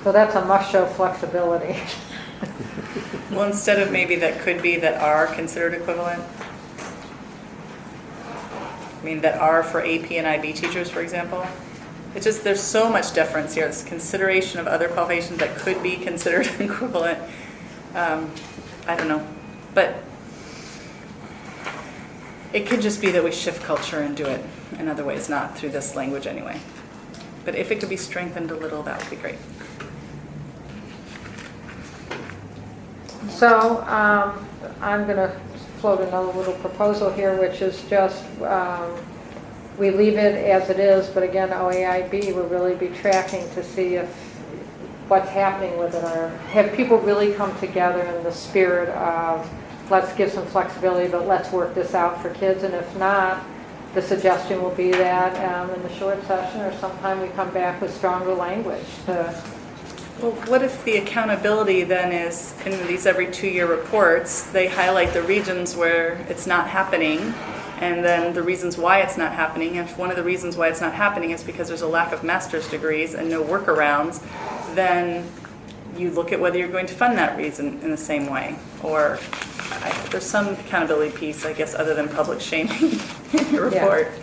So that's a must show flexibility. Well, instead of maybe that could be that are considered equivalent. I mean, that are for AP and IB teachers, for example. It's just, there's so much difference here. This consideration of other qualifications that could be considered equivalent. I don't know. But it could just be that we shift culture and do it in other ways, not through this language anyway. But if it could be strengthened a little, that would be great. So I'm going to float another little proposal here, which is just we leave it as it is, but again, OAIB will really be tracking to see if what's happening with it, or have people really come together in the spirit of let's give some flexibility, but let's work this out for kids. And if not, the suggestion will be that in the short session or sometime we come back with stronger language to. Well, what if the accountability then is in these every 2-year reports, they highlight the regions where it's not happening and then the reasons why it's not happening. If one of the reasons why it's not happening is because there's a lack of master's degrees and no workarounds, then you look at whether you're going to fund that reason in the same way. Or there's some accountability piece, I guess, other than public shaming in your report. Yeah.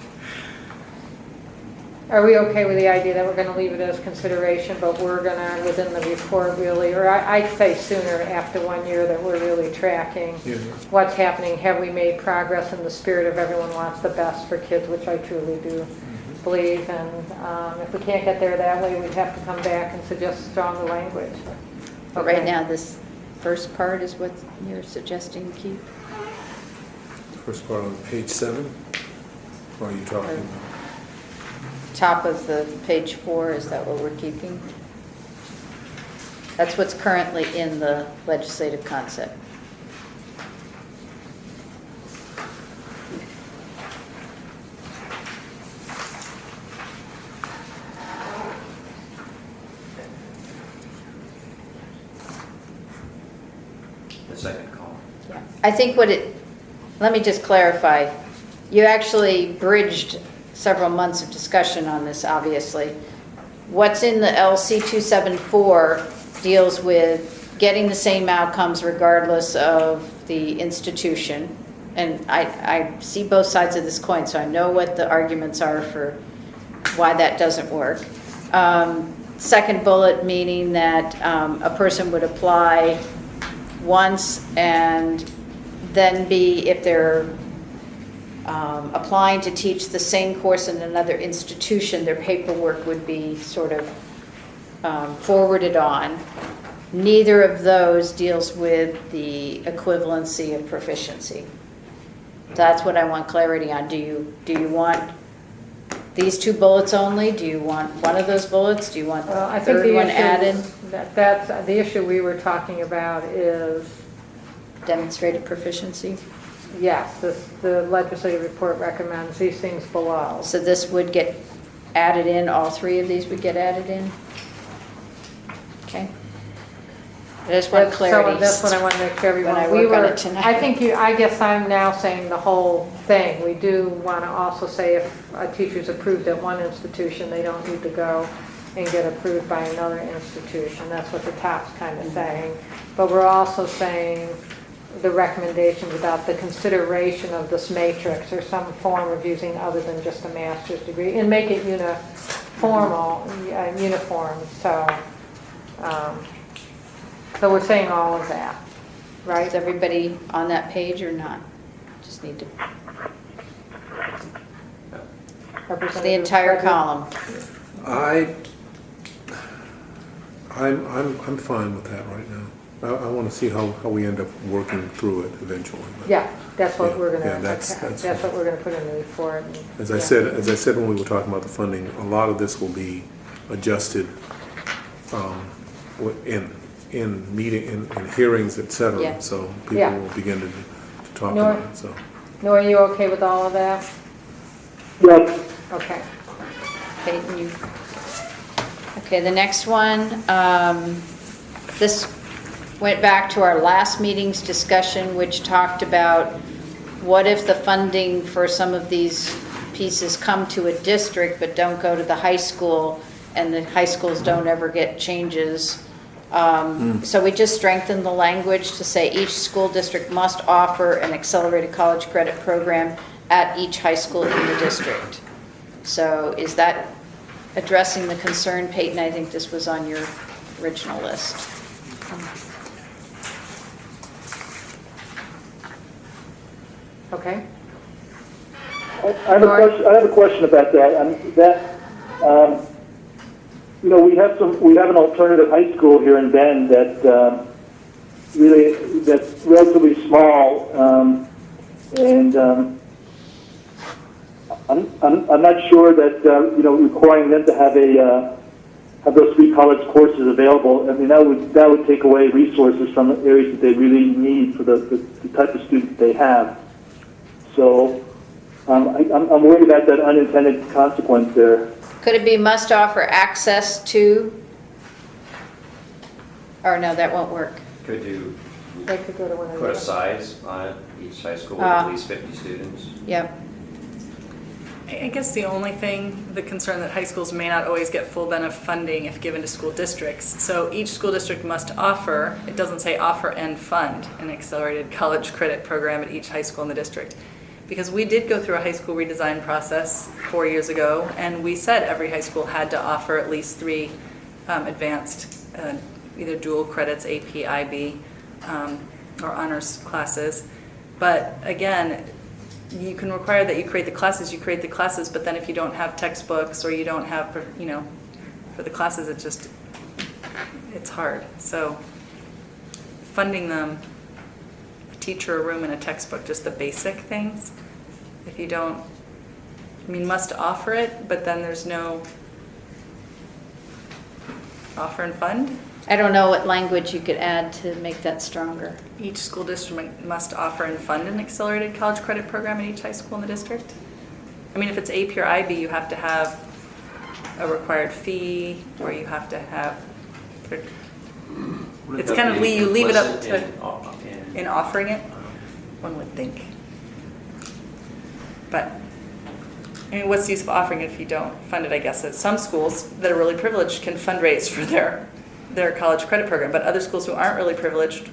Are we okay with the idea that we're going to leave it as consideration, but we're going to, within the report really, or I'd say sooner after 1 year, that we're really tracking what's happening? Have we made progress in the spirit of everyone wants the best for kids, which I truly do believe. And if we can't get there that way, we'd have to come back and suggest stronger language. But right now, this first part is what you're suggesting to keep? First part on page 7. What are you talking about? Top of the page 4, is that what we're keeping? That's what's currently in the legislative concept. second column. I think let me just clarify. You actually bridged several months of discussion on this, obviously. What's in the LC 274 deals with getting the same outcomes regardless of the institution. And I see both sides of this coin, so I know what the arguments are for why that doesn't work. Second bullet, meaning that a person would apply once and then if they're applying to teach the same course in another institution, their paperwork would be sort of forwarded on. Neither of those deals with the equivalency of proficiency. That's what I want clarity on. Do you want these two bullets only? Do you want one of those bullets? Do you want Well, I the think third the one issue added? that's the issue we were talking about is, Demonstrated proficiency? yes, the legislative report recommends these things below. So this would get added in, all three of these would get added in? Okay. I just want clarity. So that's what I want to make sure When I everyone, work on it tonight. I guess I'm now saying the whole thing. We do want to also say if a teacher's approved at one institution, they don't need to go and get approved by another institution. That's what the top's kind of saying. But we're also saying the recommendations about the consideration of this matrix or some form of using other than just a master's degree and make it uniform. So we're saying all of that, right? Is everybody on that page or not? Just need to, the entire column. I'm fine with that right now. I want to see how we end up working through it eventually. But Yeah, that's what we're Yeah, gonna, that's that's what we're gonna put in the report. As I said when we were talking about the funding, a lot of this will be adjusted in hearings, et cetera. Yeah. So people Yeah. will begin to talk Nor- about it. So Nora, are you okay with all of that? Yes. Okay. Okay, the next one, this went back to our last meeting's discussion, which talked about what if the funding for some of these pieces come to a district but don't go to the high school, and the high schools don't ever get changes. So we just strengthened the language to say each school district must offer an accelerated college credit program at each high school in the district. So is that addressing the concern, Peyton? I think this was on your original list. Okay. I have a question about that. We have an alternative high school here in Bend that's relatively small, and I'm not sure that requiring them to have those 3 college courses available. I mean, that would take away resources from the areas that they really need for the type of students they have. So I'm worried about that unintended consequence there. Could it be must offer access to? Or no, that won't work. Could you They could go to one of put a the. size on it, each high school with at least 50 students? Yep. I guess the only thing, the concern that high schools may not always get full benefit funding if given to school districts. So each school district must offer, it doesn't say offer and fund an accelerated college credit program at each high school in the district. Because we did go through a high school redesign process 4 years ago, and we said every high school had to offer at least 3 advanced, either dual credits, AP, IB, or honors classes. But again, you can require that you create the classes, but then if you don't have textbooks or you don't have, for the classes, it's hard. So funding them, a teacher, a room, and a textbook, just the basic things. If you don't, must offer it, but then there's no offer and fund. I don't know what language you could add to make that stronger. Each school district must offer and fund an accelerated college credit program at each high school in the district. If it's AP or IB, you have to have a required fee, or you have to have Wouldn't It's that kind of, be you leave it up implicit to, in offering it, one would think. But, I mean, what's the use of offering it if you don't fund it, I guess? Some schools that are really privileged can fundraise for their college credit program, but other schools who aren't really privileged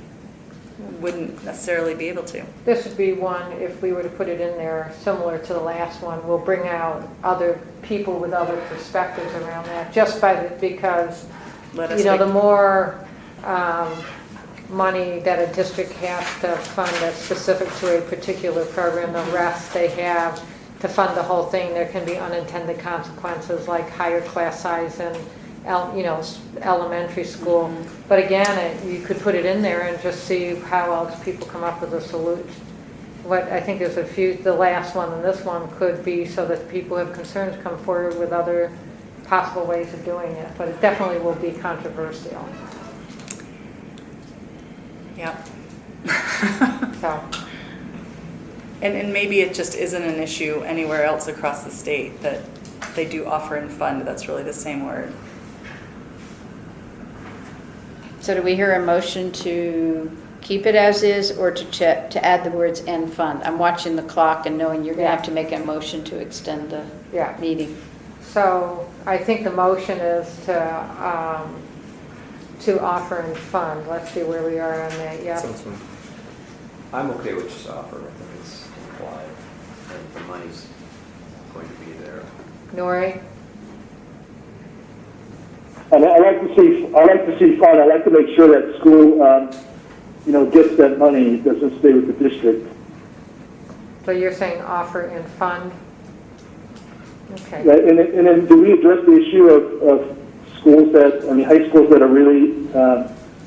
wouldn't necessarily be able to. This would be one, if we were to put it in there, similar to the last one, we'll bring out other people with other perspectives around that, just because, Let us you know, make- the more money that a district has to fund that's specific to a particular program, the rest they have to fund the whole thing, there can be unintended consequences like higher class size in elementary school. But again, you could put it in there and just see how else people come up with a solution. What I think is the last one and this one could be so that people who have concerns come forward with other possible ways of doing it, but it definitely will be controversial. Yep. So, And maybe it just isn't an issue anywhere else across the state that they do offer and fund. That's really the same word. So do we hear a motion to keep it as is or to add the words "and fund"? I'm watching the clock and knowing you're going to have to make a motion to extend the yeah. meeting. So I think the motion is to offer and fund. Let's see where we are on that. Yeah. Sounds fun. I'm okay with just offer, I think it's implied, and the money's going to be there. Nori? And I like to see fund. I like to make sure that school, gets that money, doesn't stay with the district. So you're saying offer and fund? Okay. Yeah, and then do we address the issue of schools high schools that are really,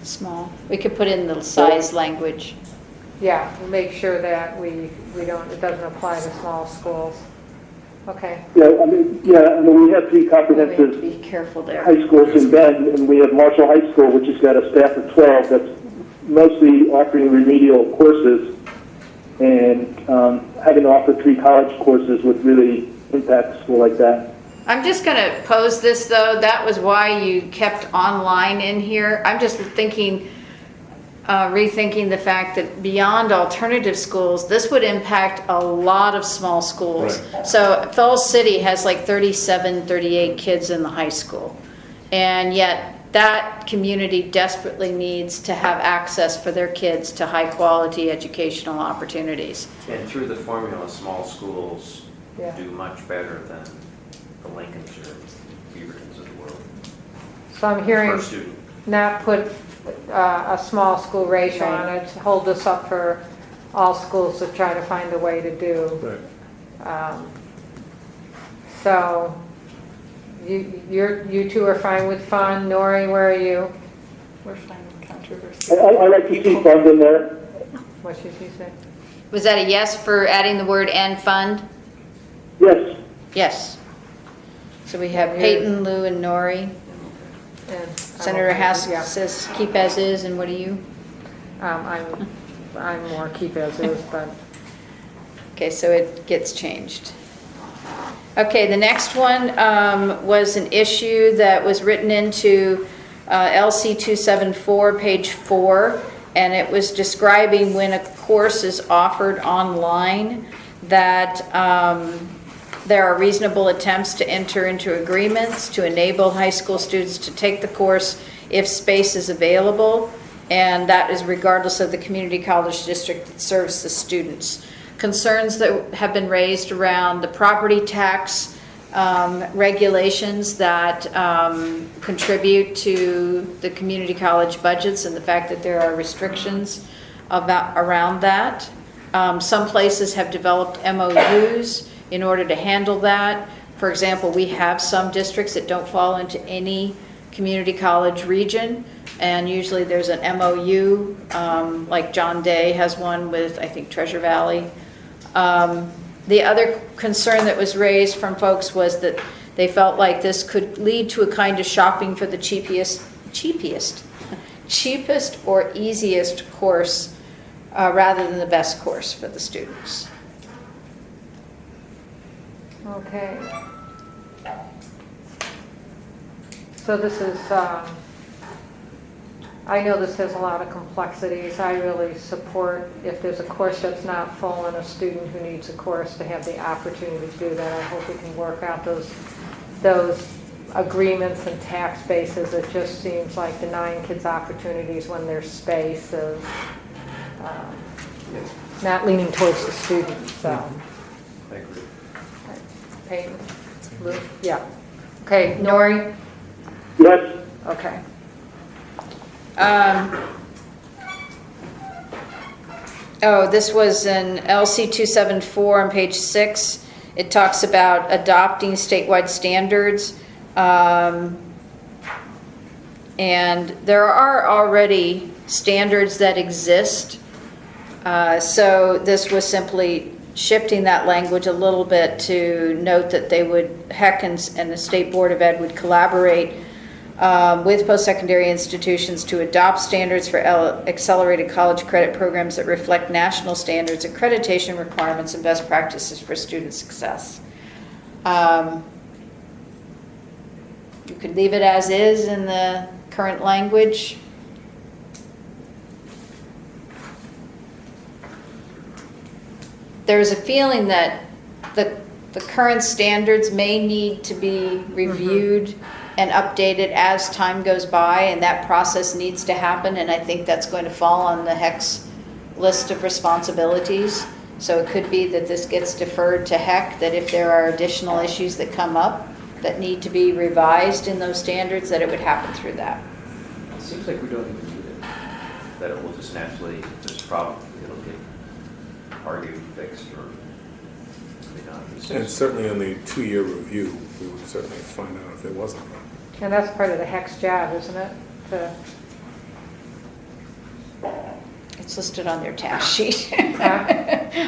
Small. We could put in the size language. Yeah, make sure that it doesn't apply to small schools. Okay. we have three We have to comprehensive be careful there. high schools in Bend, and we have Marshall High School, which has got a staff of 12 that's mostly offering remedial courses, and having to offer 3 college courses would really impact a school like that. I'm just going to pose this, though. That was why you kept online in here. I'm just thinking, rethinking the fact that beyond alternative schools, this would impact a lot of small schools. Right. So Falls City has like 37, 38 kids in the high school. And yet that community desperately needs to have access for their kids to high quality educational opportunities. And through the formula, small schools Yeah. do much better than the Lincolns or Beavertons of the world. So I'm hearing Per student. not put a small school ratio on Right. it, hold this up for all schools to try to find a way to do. Right. So you two are fine with fun. Nori, where are you? We're fine with controversy. I like to see fund in there. What should she say? Was that a yes for adding the word "and fund"? Yes. Yes. So we have Peyton, Lou, and Nori. And Senator Hass Yeah. says keep as is, and what do you? I'm more keep as is, but Okay, so it gets changed. Okay, the next one was an issue that was written into LC 274, page 4, and it was describing when a course is offered online that there are reasonable attempts to enter into agreements to enable high school students to take the course if space is available, and that is regardless of the community college district that serves the students. Concerns that have been raised around the property tax regulations that contribute to the community college budgets, and the fact that there are restrictions around that. Some places have developed MOUs in order to handle that. For example, we have some districts that don't fall into any community college region, and usually there's an MOU, like John Day has one with, I think, Treasure Valley. The other concern that was raised from folks was that they felt like this could lead to a kind of shopping for the cheapest or easiest course rather than the best course for the students. okay. So this is I know this has a lot of complexities. I really support if there's a course that's not full and a student who needs a course to have the opportunity to do that. I hope we can work out those agreements and tax bases. It just seems like denying kids opportunities when there's space is not leaning towards the student, so. I agree. Peyton? Lou? Yeah. Okay, Nori? Yes. Okay. This was in LC 274 on page 6. It talks about adopting statewide standards. And there are already standards that exist. So this was simply shifting that language a little bit to note that they would, HEC and the State Board of Ed would collaborate with post-secondary institutions to adopt standards for accelerated college credit programs that reflect national standards, accreditation requirements, and best practices for student success. You could leave it as is in the current language. There's a feeling that the current standards may need to be reviewed and updated as time goes by, and that process needs to happen, and I think that's going to fall on the HEC's list of responsibilities. So it could be that this gets deferred to HEC, that if there are additional issues that come up that need to be revised in those standards, that it would happen through that. It seems like we don't even need it, that it will just naturally, if there's a problem, it'll get argued, fixed, or maybe not. And certainly on the 2-year review, we would certainly find out if there was a problem. And that's part of the HEC's job, isn't it? It's listed on their task sheet. Huh?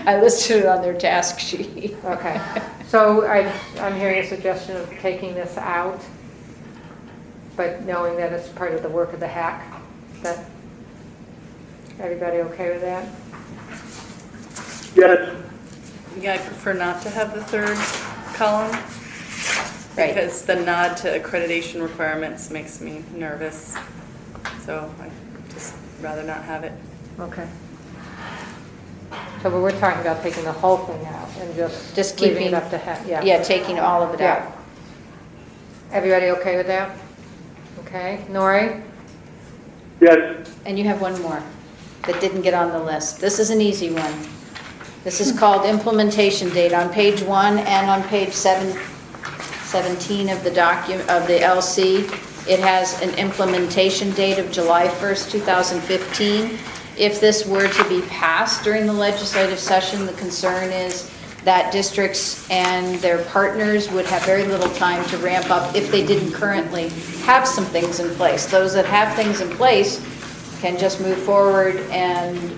I listed it on their task sheet. Okay. So I'm hearing a suggestion of taking this out, but knowing that it's part of the work of the HEC. Is that everybody okay with that? Yes. Yeah, I prefer not to have the third column. Right. Because the nod to accreditation requirements makes me nervous. So I just rather not have it. Okay. So but we're talking about taking the whole thing out and just leaving keeping it up to HEC. Yeah, taking all of it out. Yeah. Everybody okay with that? Okay. Nori? Yes. And you have one more that didn't get on the list. This is an easy one. This is called implementation date on page 1 and on page 17 of the document of the LC. It has an implementation date of July 1st, 2015. If this were to be passed during the legislative session, the concern is that districts and their partners would have very little time to ramp up if they didn't currently have some things in place. Those that have things in place can just move forward, and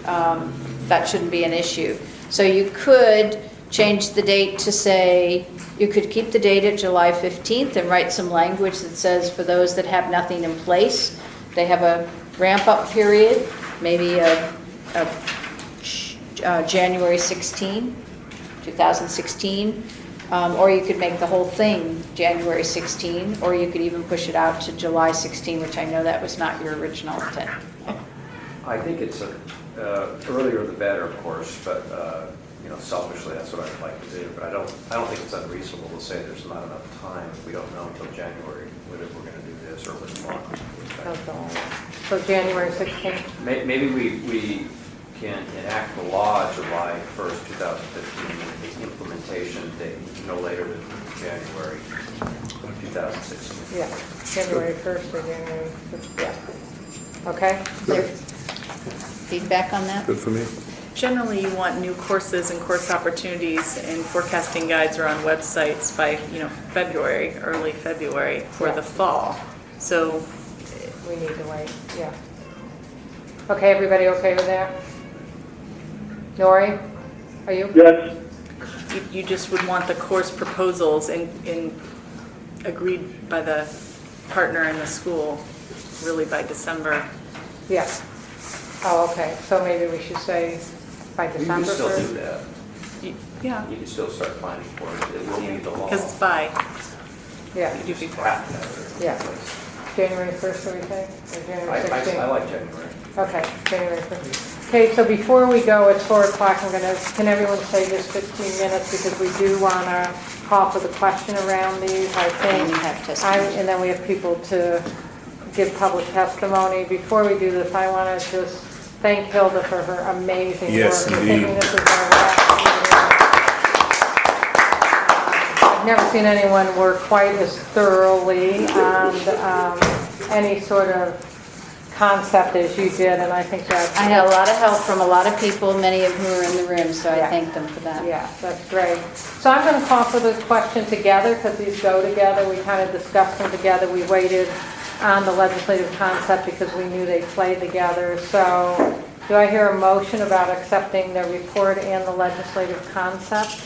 that shouldn't be an issue. So you could change the date to say, you could keep the date at July 15th and write some language that says for those that have nothing in place, they have a ramp-up period, maybe a January 16, 2016, or you could make the whole thing January 16, or you could even push it out to July 16, which I know that was not your original intent. I think it's earlier the better, of course, but selfishly, that's what I'd like to do. But I don't think it's unreasonable to say there's not enough time if we don't know until January whether we're going to do this or which month. So January 16th? Maybe we can enact the law July 1st, 2015, with the implementation date no later than January 2016. Yeah, January 1st or January 5th, yeah. Okay? Feedback on that? Good for me. Generally, you want new courses and course opportunities, and forecasting guides are on websites by, February, early February for the fall. So We need to wait, yeah. Okay, everybody okay with that? Nori, are you? Yes. you just would want the course proposals in agreed by the partner in the school really by December. Yeah. Oh, okay, so maybe we should say by You can December still do 1st? that. Yeah, You can still start planning for it. It will need the law. because it's by, Yeah, you do before. Have to have it in Yeah. place. January 1st, do we think? Or January 16th? I like January. Okay, January 1st. Okay, so before we go, it's 4 o'clock, can everyone stay just 15 minutes because we do want to call for the question around these, I think. And you have testimony. And then we have people to give public testimony. Before we do this, I want to just thank Hilda for her amazing Yes, work. indeed. This is our last meeting. I've never seen anyone work quite as thoroughly on any sort of concept as you did, and I think that's... I had a lot of help from a lot of people, many of whom are in the room, so I Yeah. thank them for that. Yeah, that's great. So I'm going to call for this question together because these go together. We kind of discussed them together. We waited on the legislative concept because we knew they played together. So do I hear a motion about accepting the report and the legislative concept?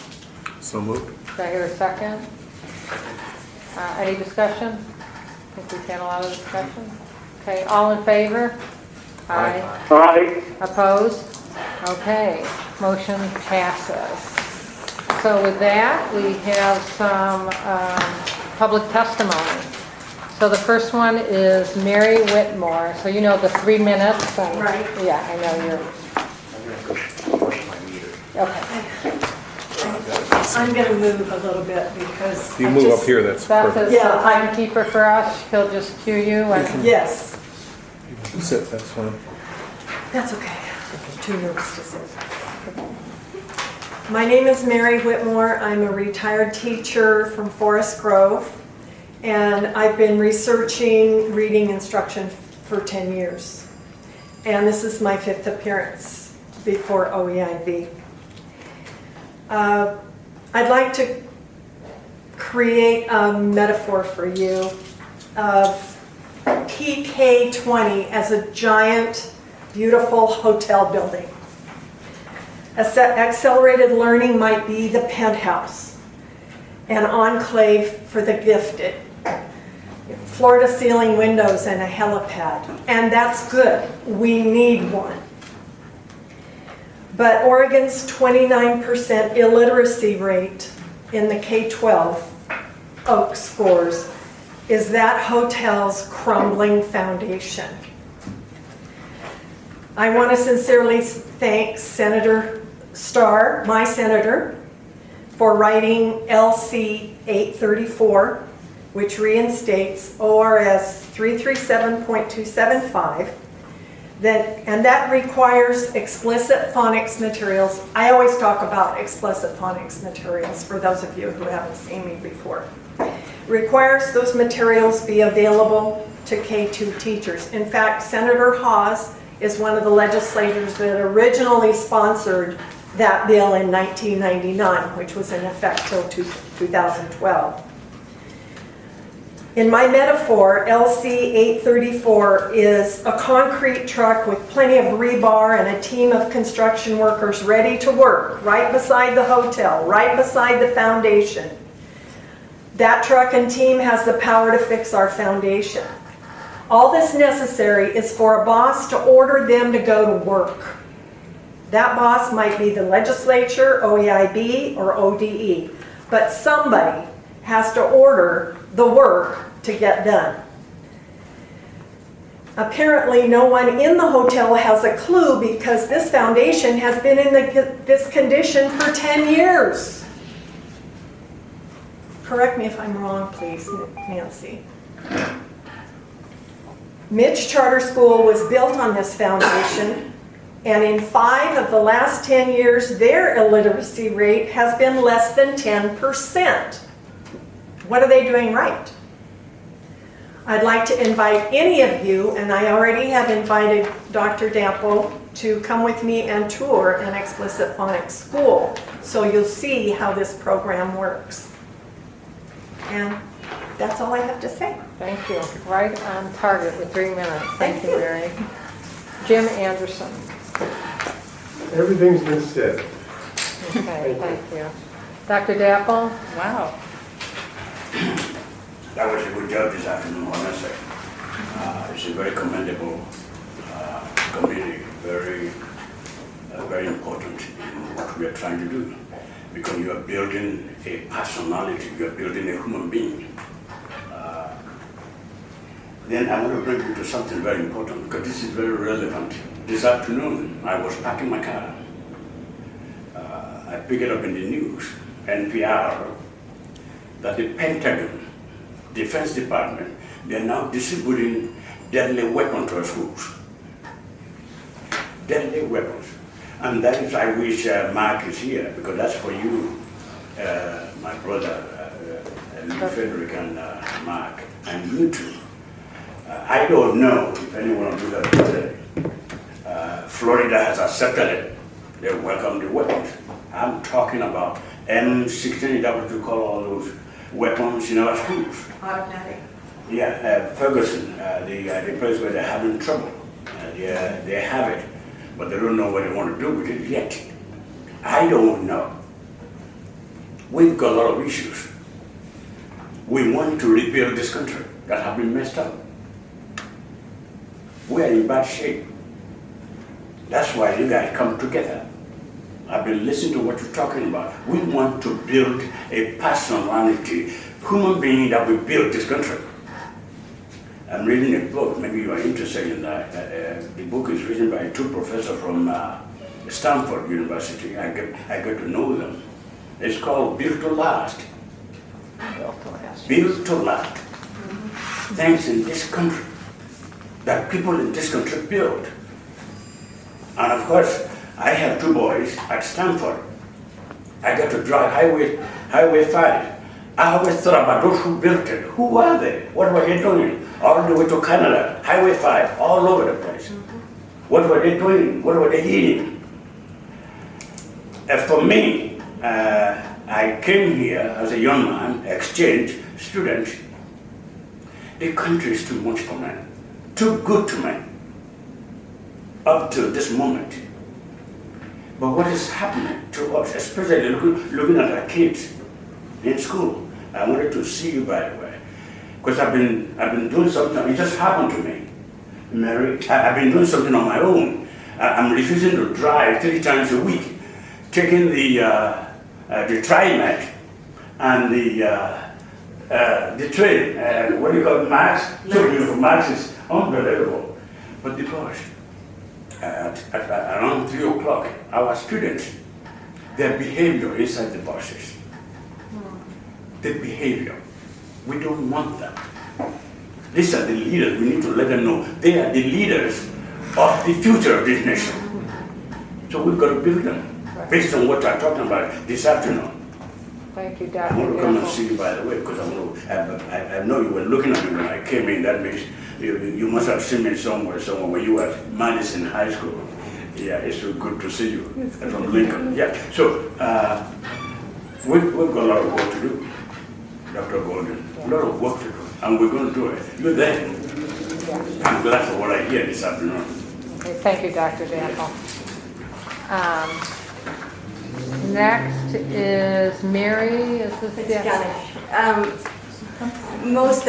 So moved. Do I hear a second? Any discussion? I think we can allow the discussion. Okay, all in favor? Aye. Aye. Opposed? Okay, motion passes. So with that, we have some public testimony. So the first one is Mary Whitmore. So you know the 3 minutes? Right. Yeah, I know you're, I'm going to go brush my meter. okay. I'm going to move a little bit because. If you I move just- up here, that's Beth perfect. is the timekeeper for us. He'll just cue you and, Yes, Sit, that's fine. that's okay. I'm too nervous to sit. My name is Mary Whitmore. I'm a retired teacher from Forest Grove, and I've been researching reading instruction for 10 years. And this is my 5th appearance before OEIB. I'd like to create a metaphor for you of PK20 as a giant, beautiful hotel building. Accelerated learning might be the penthouse, an enclave for the gifted, floor-to-ceiling windows and a helipad, and that's good. We need one. But Oregon's 29% illiteracy rate in the K-12 OAK scores is that hotel's crumbling foundation. I want to sincerely thank Senator Starr, my senator, for writing LC 834, which reinstates ORS 337.275, and that requires explicit phonics materials. I always talk about explicit phonics materials for those of you who haven't seen me before. Requires those materials be available to K-2 teachers. In fact, Senator Hawes is one of the legislators that originally sponsored that bill in 1999, which was in effect till 2012. In my metaphor, LC 834 is a concrete truck with plenty of rebar and a team of construction workers ready to work right beside the hotel, right beside the foundation. That truck and team has the power to fix our foundation. All that's necessary is for a boss to order them to go to work. That boss might be the legislature, OEIB, or ODE, but somebody has to order the work to get done. Apparently, no one in the hotel has a clue because this foundation has been in this condition for 10 years. Correct me if I'm wrong, please, Nancy. Mitch Charter School was built on this foundation, and in 5 of the last 10 years, their illiteracy rate has been less than 10%. What are they doing right? I'd like to invite any of you, and I already have invited Dr. Dample to come with me and tour an explicit phonics school, so you'll see how this program works. And that's all I have to say. thank you. Right on target with 3 minutes. Thank you, Thank you. Mary. Jim Anderson. Everything's been said. Okay, thank you. Dr. Dapple? Wow. That was a good job this afternoon, honestly. It's a very commendable committee, very important in what we are trying to do. Because you are building a personality, you are building a human being. Then I want to bring you to something very important because this is very relevant. This afternoon, I was parking my car. I picked it up in the news, NPR, that the Pentagon, Defense Department, they're now distributing deadly weapons to our schools. Deadly weapons. And that is, I wish Mark is here, because that's for you, my brother, Frederick and Mark, and you too. I don't know if anyone of you have said Florida has accepted it. They welcome the weapons. I'm talking about M16, is that what you call all those weapons in our schools? Automatic. Yeah, Ferguson, the place where they're having trouble. They have it, but they don't know what they want to do with it yet. I don't know. We've got a lot of issues. We want to rebuild this country that have been messed up. We are in bad shape. That's why you guys come together. I've been listening to what you're talking about. We want to build a personality, human being that will build this country. I'm reading a book, maybe you are interested in that. The book is written by two professors from Stanford University. I get to know them. It's called Built to Last. Built to Last. Things in this country that people in this country build. And of course, I have two boys at Stanford. I got to drive Highway 5. I always thought about those who built it. Who are they? What were they doing? All the way to Canada, Highway 5, all over the place. What were they doing? What were they eating? For me, I came here as a young man, exchange student. The country is too much for me, too good to me, up to this moment. But what is happening to us, especially looking at our kids in school? I wanted to see you, by the way, because I've been doing something. It just happened to me, Mary. I've been doing something on my own. I'm refusing to drive 3 times a week, taking the TriMet and the train. What do you call it, Max? So beautiful. Max is unbelievable. But the boys, at around 3 o'clock, our students, their behavior inside the buses, the behavior, we don't want them. These are the leaders. We need to let them know they are the leaders of the future of this nation. So we've got to build them based on what I'm talking about this afternoon. Thank you, I Dr. want to come and Gamble. see you, by the way, because I know you were looking at me when I came in. That means you must have seen me somewhere when you were at Madison High School. Yeah, it's so good to see you. From Lincoln. Yeah, so we've got a lot of work to do, Dr. Golden. A lot of work to do, and we're going to do it. You're there. I'm glad for what I hear this afternoon. Okay, thank you, Dr. Gamble. Next is Mary. Is this Most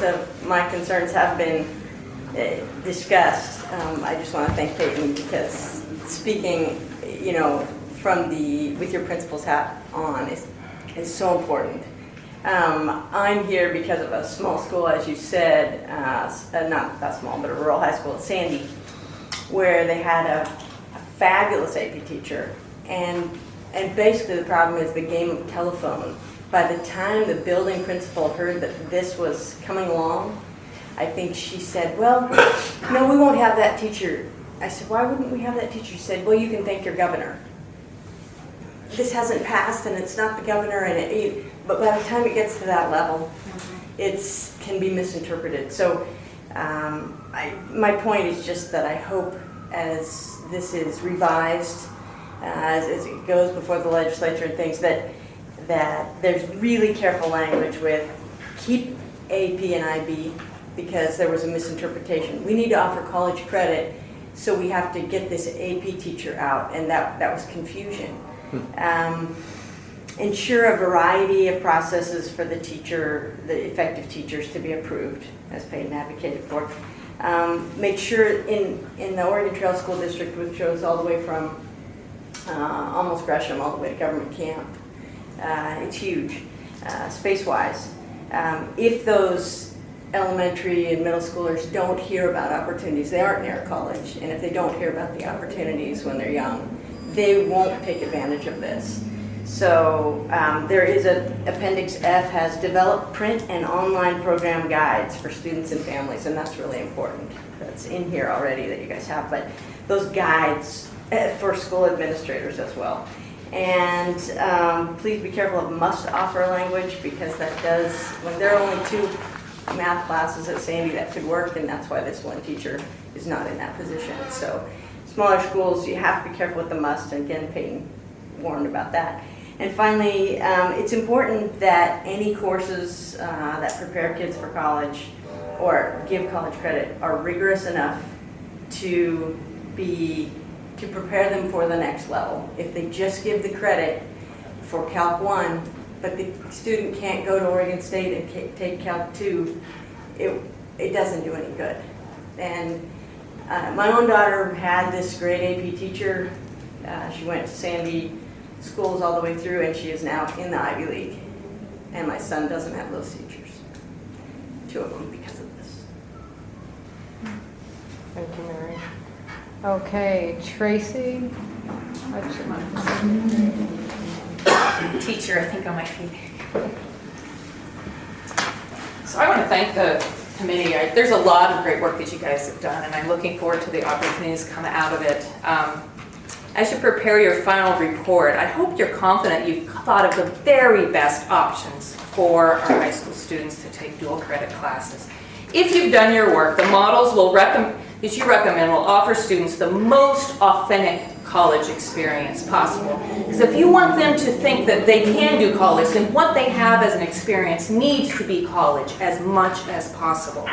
of my concerns have been discussed. I just want to thank Peyton because speaking, with your principal's hat on is so important. I'm here because of a small school, as you said, not that small, but a rural high school at Sandy, where they had a fabulous AP teacher. And basically the problem is the game of telephone. By the time the building principal heard that this was coming along, I think she said, well, no, we won't have that teacher. I said, why wouldn't we have that teacher? She said, well, you can thank your governor. This hasn't passed and it's not the governor, but by the time it gets to that level, it can be misinterpreted. So my point is just that I hope as this is revised, as it goes before the legislature and things, that there's really careful language with keep AP and IB because there was a misinterpretation. We need to offer college credit, so we have to get this AP teacher out, and that was confusion. Ensure a variety of processes for the effective teachers to be approved, as Peyton advocated for. Make sure in the Oregon Trail School District, which goes all the way from almost Gresham all the way to Government Camp. It's huge, space-wise. If those elementary and middle schoolers don't hear about opportunities. They aren't near college, and if they don't hear about the opportunities when they're young, they won't take advantage of this. So there is Appendix F has developed print and online program guides for students and families, and that's really important. That's in here already that you guys have, but those guides for school administrators as well. And please be careful of must offer language, because that does, when there are only 2 math classes at Sandy that could work, and that's why this one teacher is not in that position. So smaller schools, you have to be careful with the must, and again, Peyton warned about that. And finally, it's important that any courses that prepare kids for college or give college credit are rigorous enough to prepare them for the next level. If they just give the credit for Calc 1, but the student can't go to Oregon State and take Calc 2, it doesn't do any good. And my own daughter had this great AP teacher. She went to Sandy schools all the way through, and she is now in the Ivy League. And my son doesn't have those teachers. 2 of them because of this. Thank you, Mary. Okay, Tracy. Teacher, I think, on my feet. So I want to thank the committee. There's a lot of great work that you guys have done, and I'm looking forward to the opportunities come out of it. As you prepare your final report, I hope you're confident you've thought of the very best options for our high school students to take dual credit classes. If you've done your work, the models that you recommend will offer students the most authentic college experience possible. Because if you want them to think that they can do college, then what they have as an experience needs to be college as much as possible.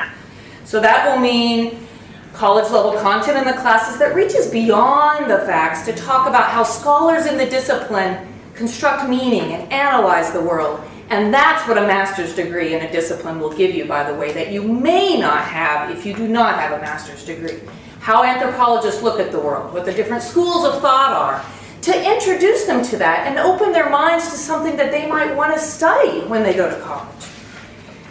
So that will mean college level content in the classes that reaches beyond the facts to talk about how scholars in the discipline construct meaning and analyze the world. And that's what a master's degree in a discipline will give you, by the way, that you may not have if you do not have a master's degree. How anthropologists look at the world, what the different schools of thought are, to introduce them to that and open their minds to something that they might want to study when they go to college.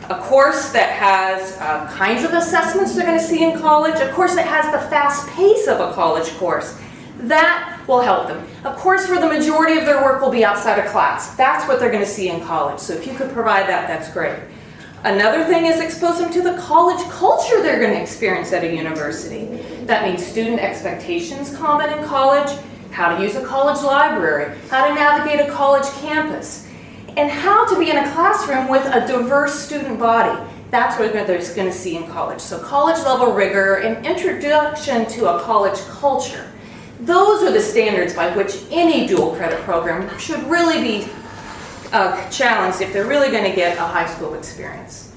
A course that has kinds of assessments they're going to see in college, a course that has the fast pace of a college course, that will help them. A course where the majority of their work will be outside of class. That's what they're going to see in college. So if you could provide that, that's great. Another thing is expose them to the college culture they're going to experience at a university. That means student expectations common in college, how to use a college library, how to navigate a college campus, and how to be in a classroom with a diverse student body. That's what they're going to see in college. So college level rigor and introduction to a college culture. Those are the standards by which any dual credit program should really be challenged if they're really going to get a high school experience.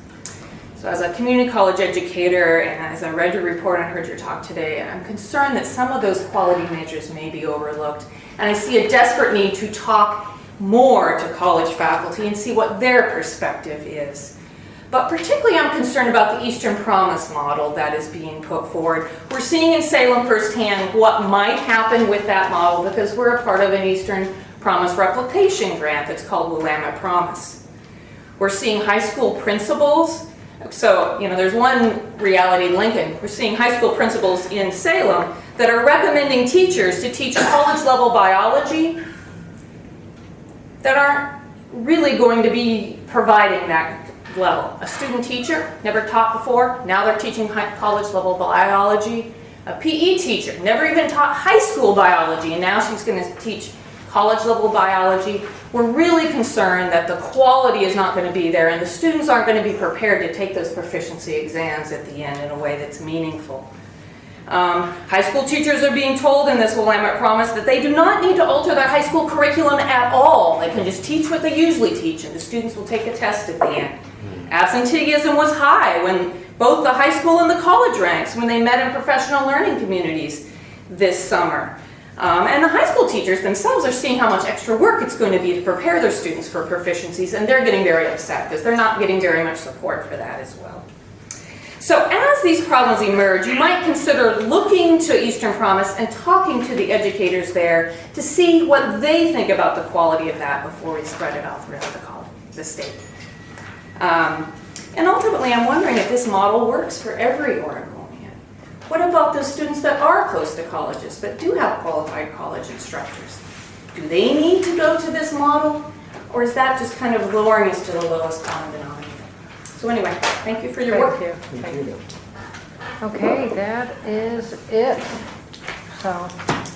So as a community college educator, and as I read your report and heard your talk today, I'm concerned that some of those quality measures may be overlooked. And I see a desperate need to talk more to college faculty and see what their perspective is. But particularly I'm concerned about the Eastern Promise model that is being put forward. We're seeing in Salem firsthand what might happen with that model because we're a part of an Eastern Promise replication grant that's called Willamette Promise. We're seeing high school principals. So, there's one reality, Lincoln. We're seeing high school principals in Salem that are recommending teachers to teach college level biology that aren't really going to be providing that level. A student teacher, never taught before, now they're teaching college level biology. A PE teacher, never even taught high school biology, and now she's going to teach college level biology. We're really concerned that the quality is not going to be there and the students aren't going to be prepared to take those proficiency exams at the end in a way that's meaningful. High school teachers are being told in this Willamette Promise that they do not need to alter their high school curriculum at all. They can just teach what they usually teach and the students will take a test at the end. Absenteeism was high when both the high school and the college ranks when they met in professional learning communities this summer. And the high school teachers themselves are seeing how much extra work it's going to be to prepare their students for proficiencies, and they're getting very upset because they're not getting very much support for that as well. So as these problems emerge, you might consider looking to Eastern Promise and talking to the educators there to see what they think about the quality of that before we spread it out throughout the state. And ultimately, I'm wondering if this model works for every Oregonian. What about those students that are close to colleges, but do have qualified college instructors? Do they need to go to this model? Or is that just kind of lowering us to the lowest common denominator? So anyway, thank you for your work. Thank you. Okay, that is it. So,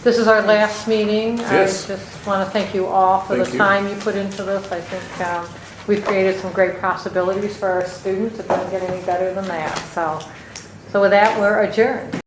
this is our last meeting. Yes. I just want to thank you all for the Thank you. time you put into this. I think we've created some great possibilities for our students. It doesn't get any better than that. So with that, we're adjourned.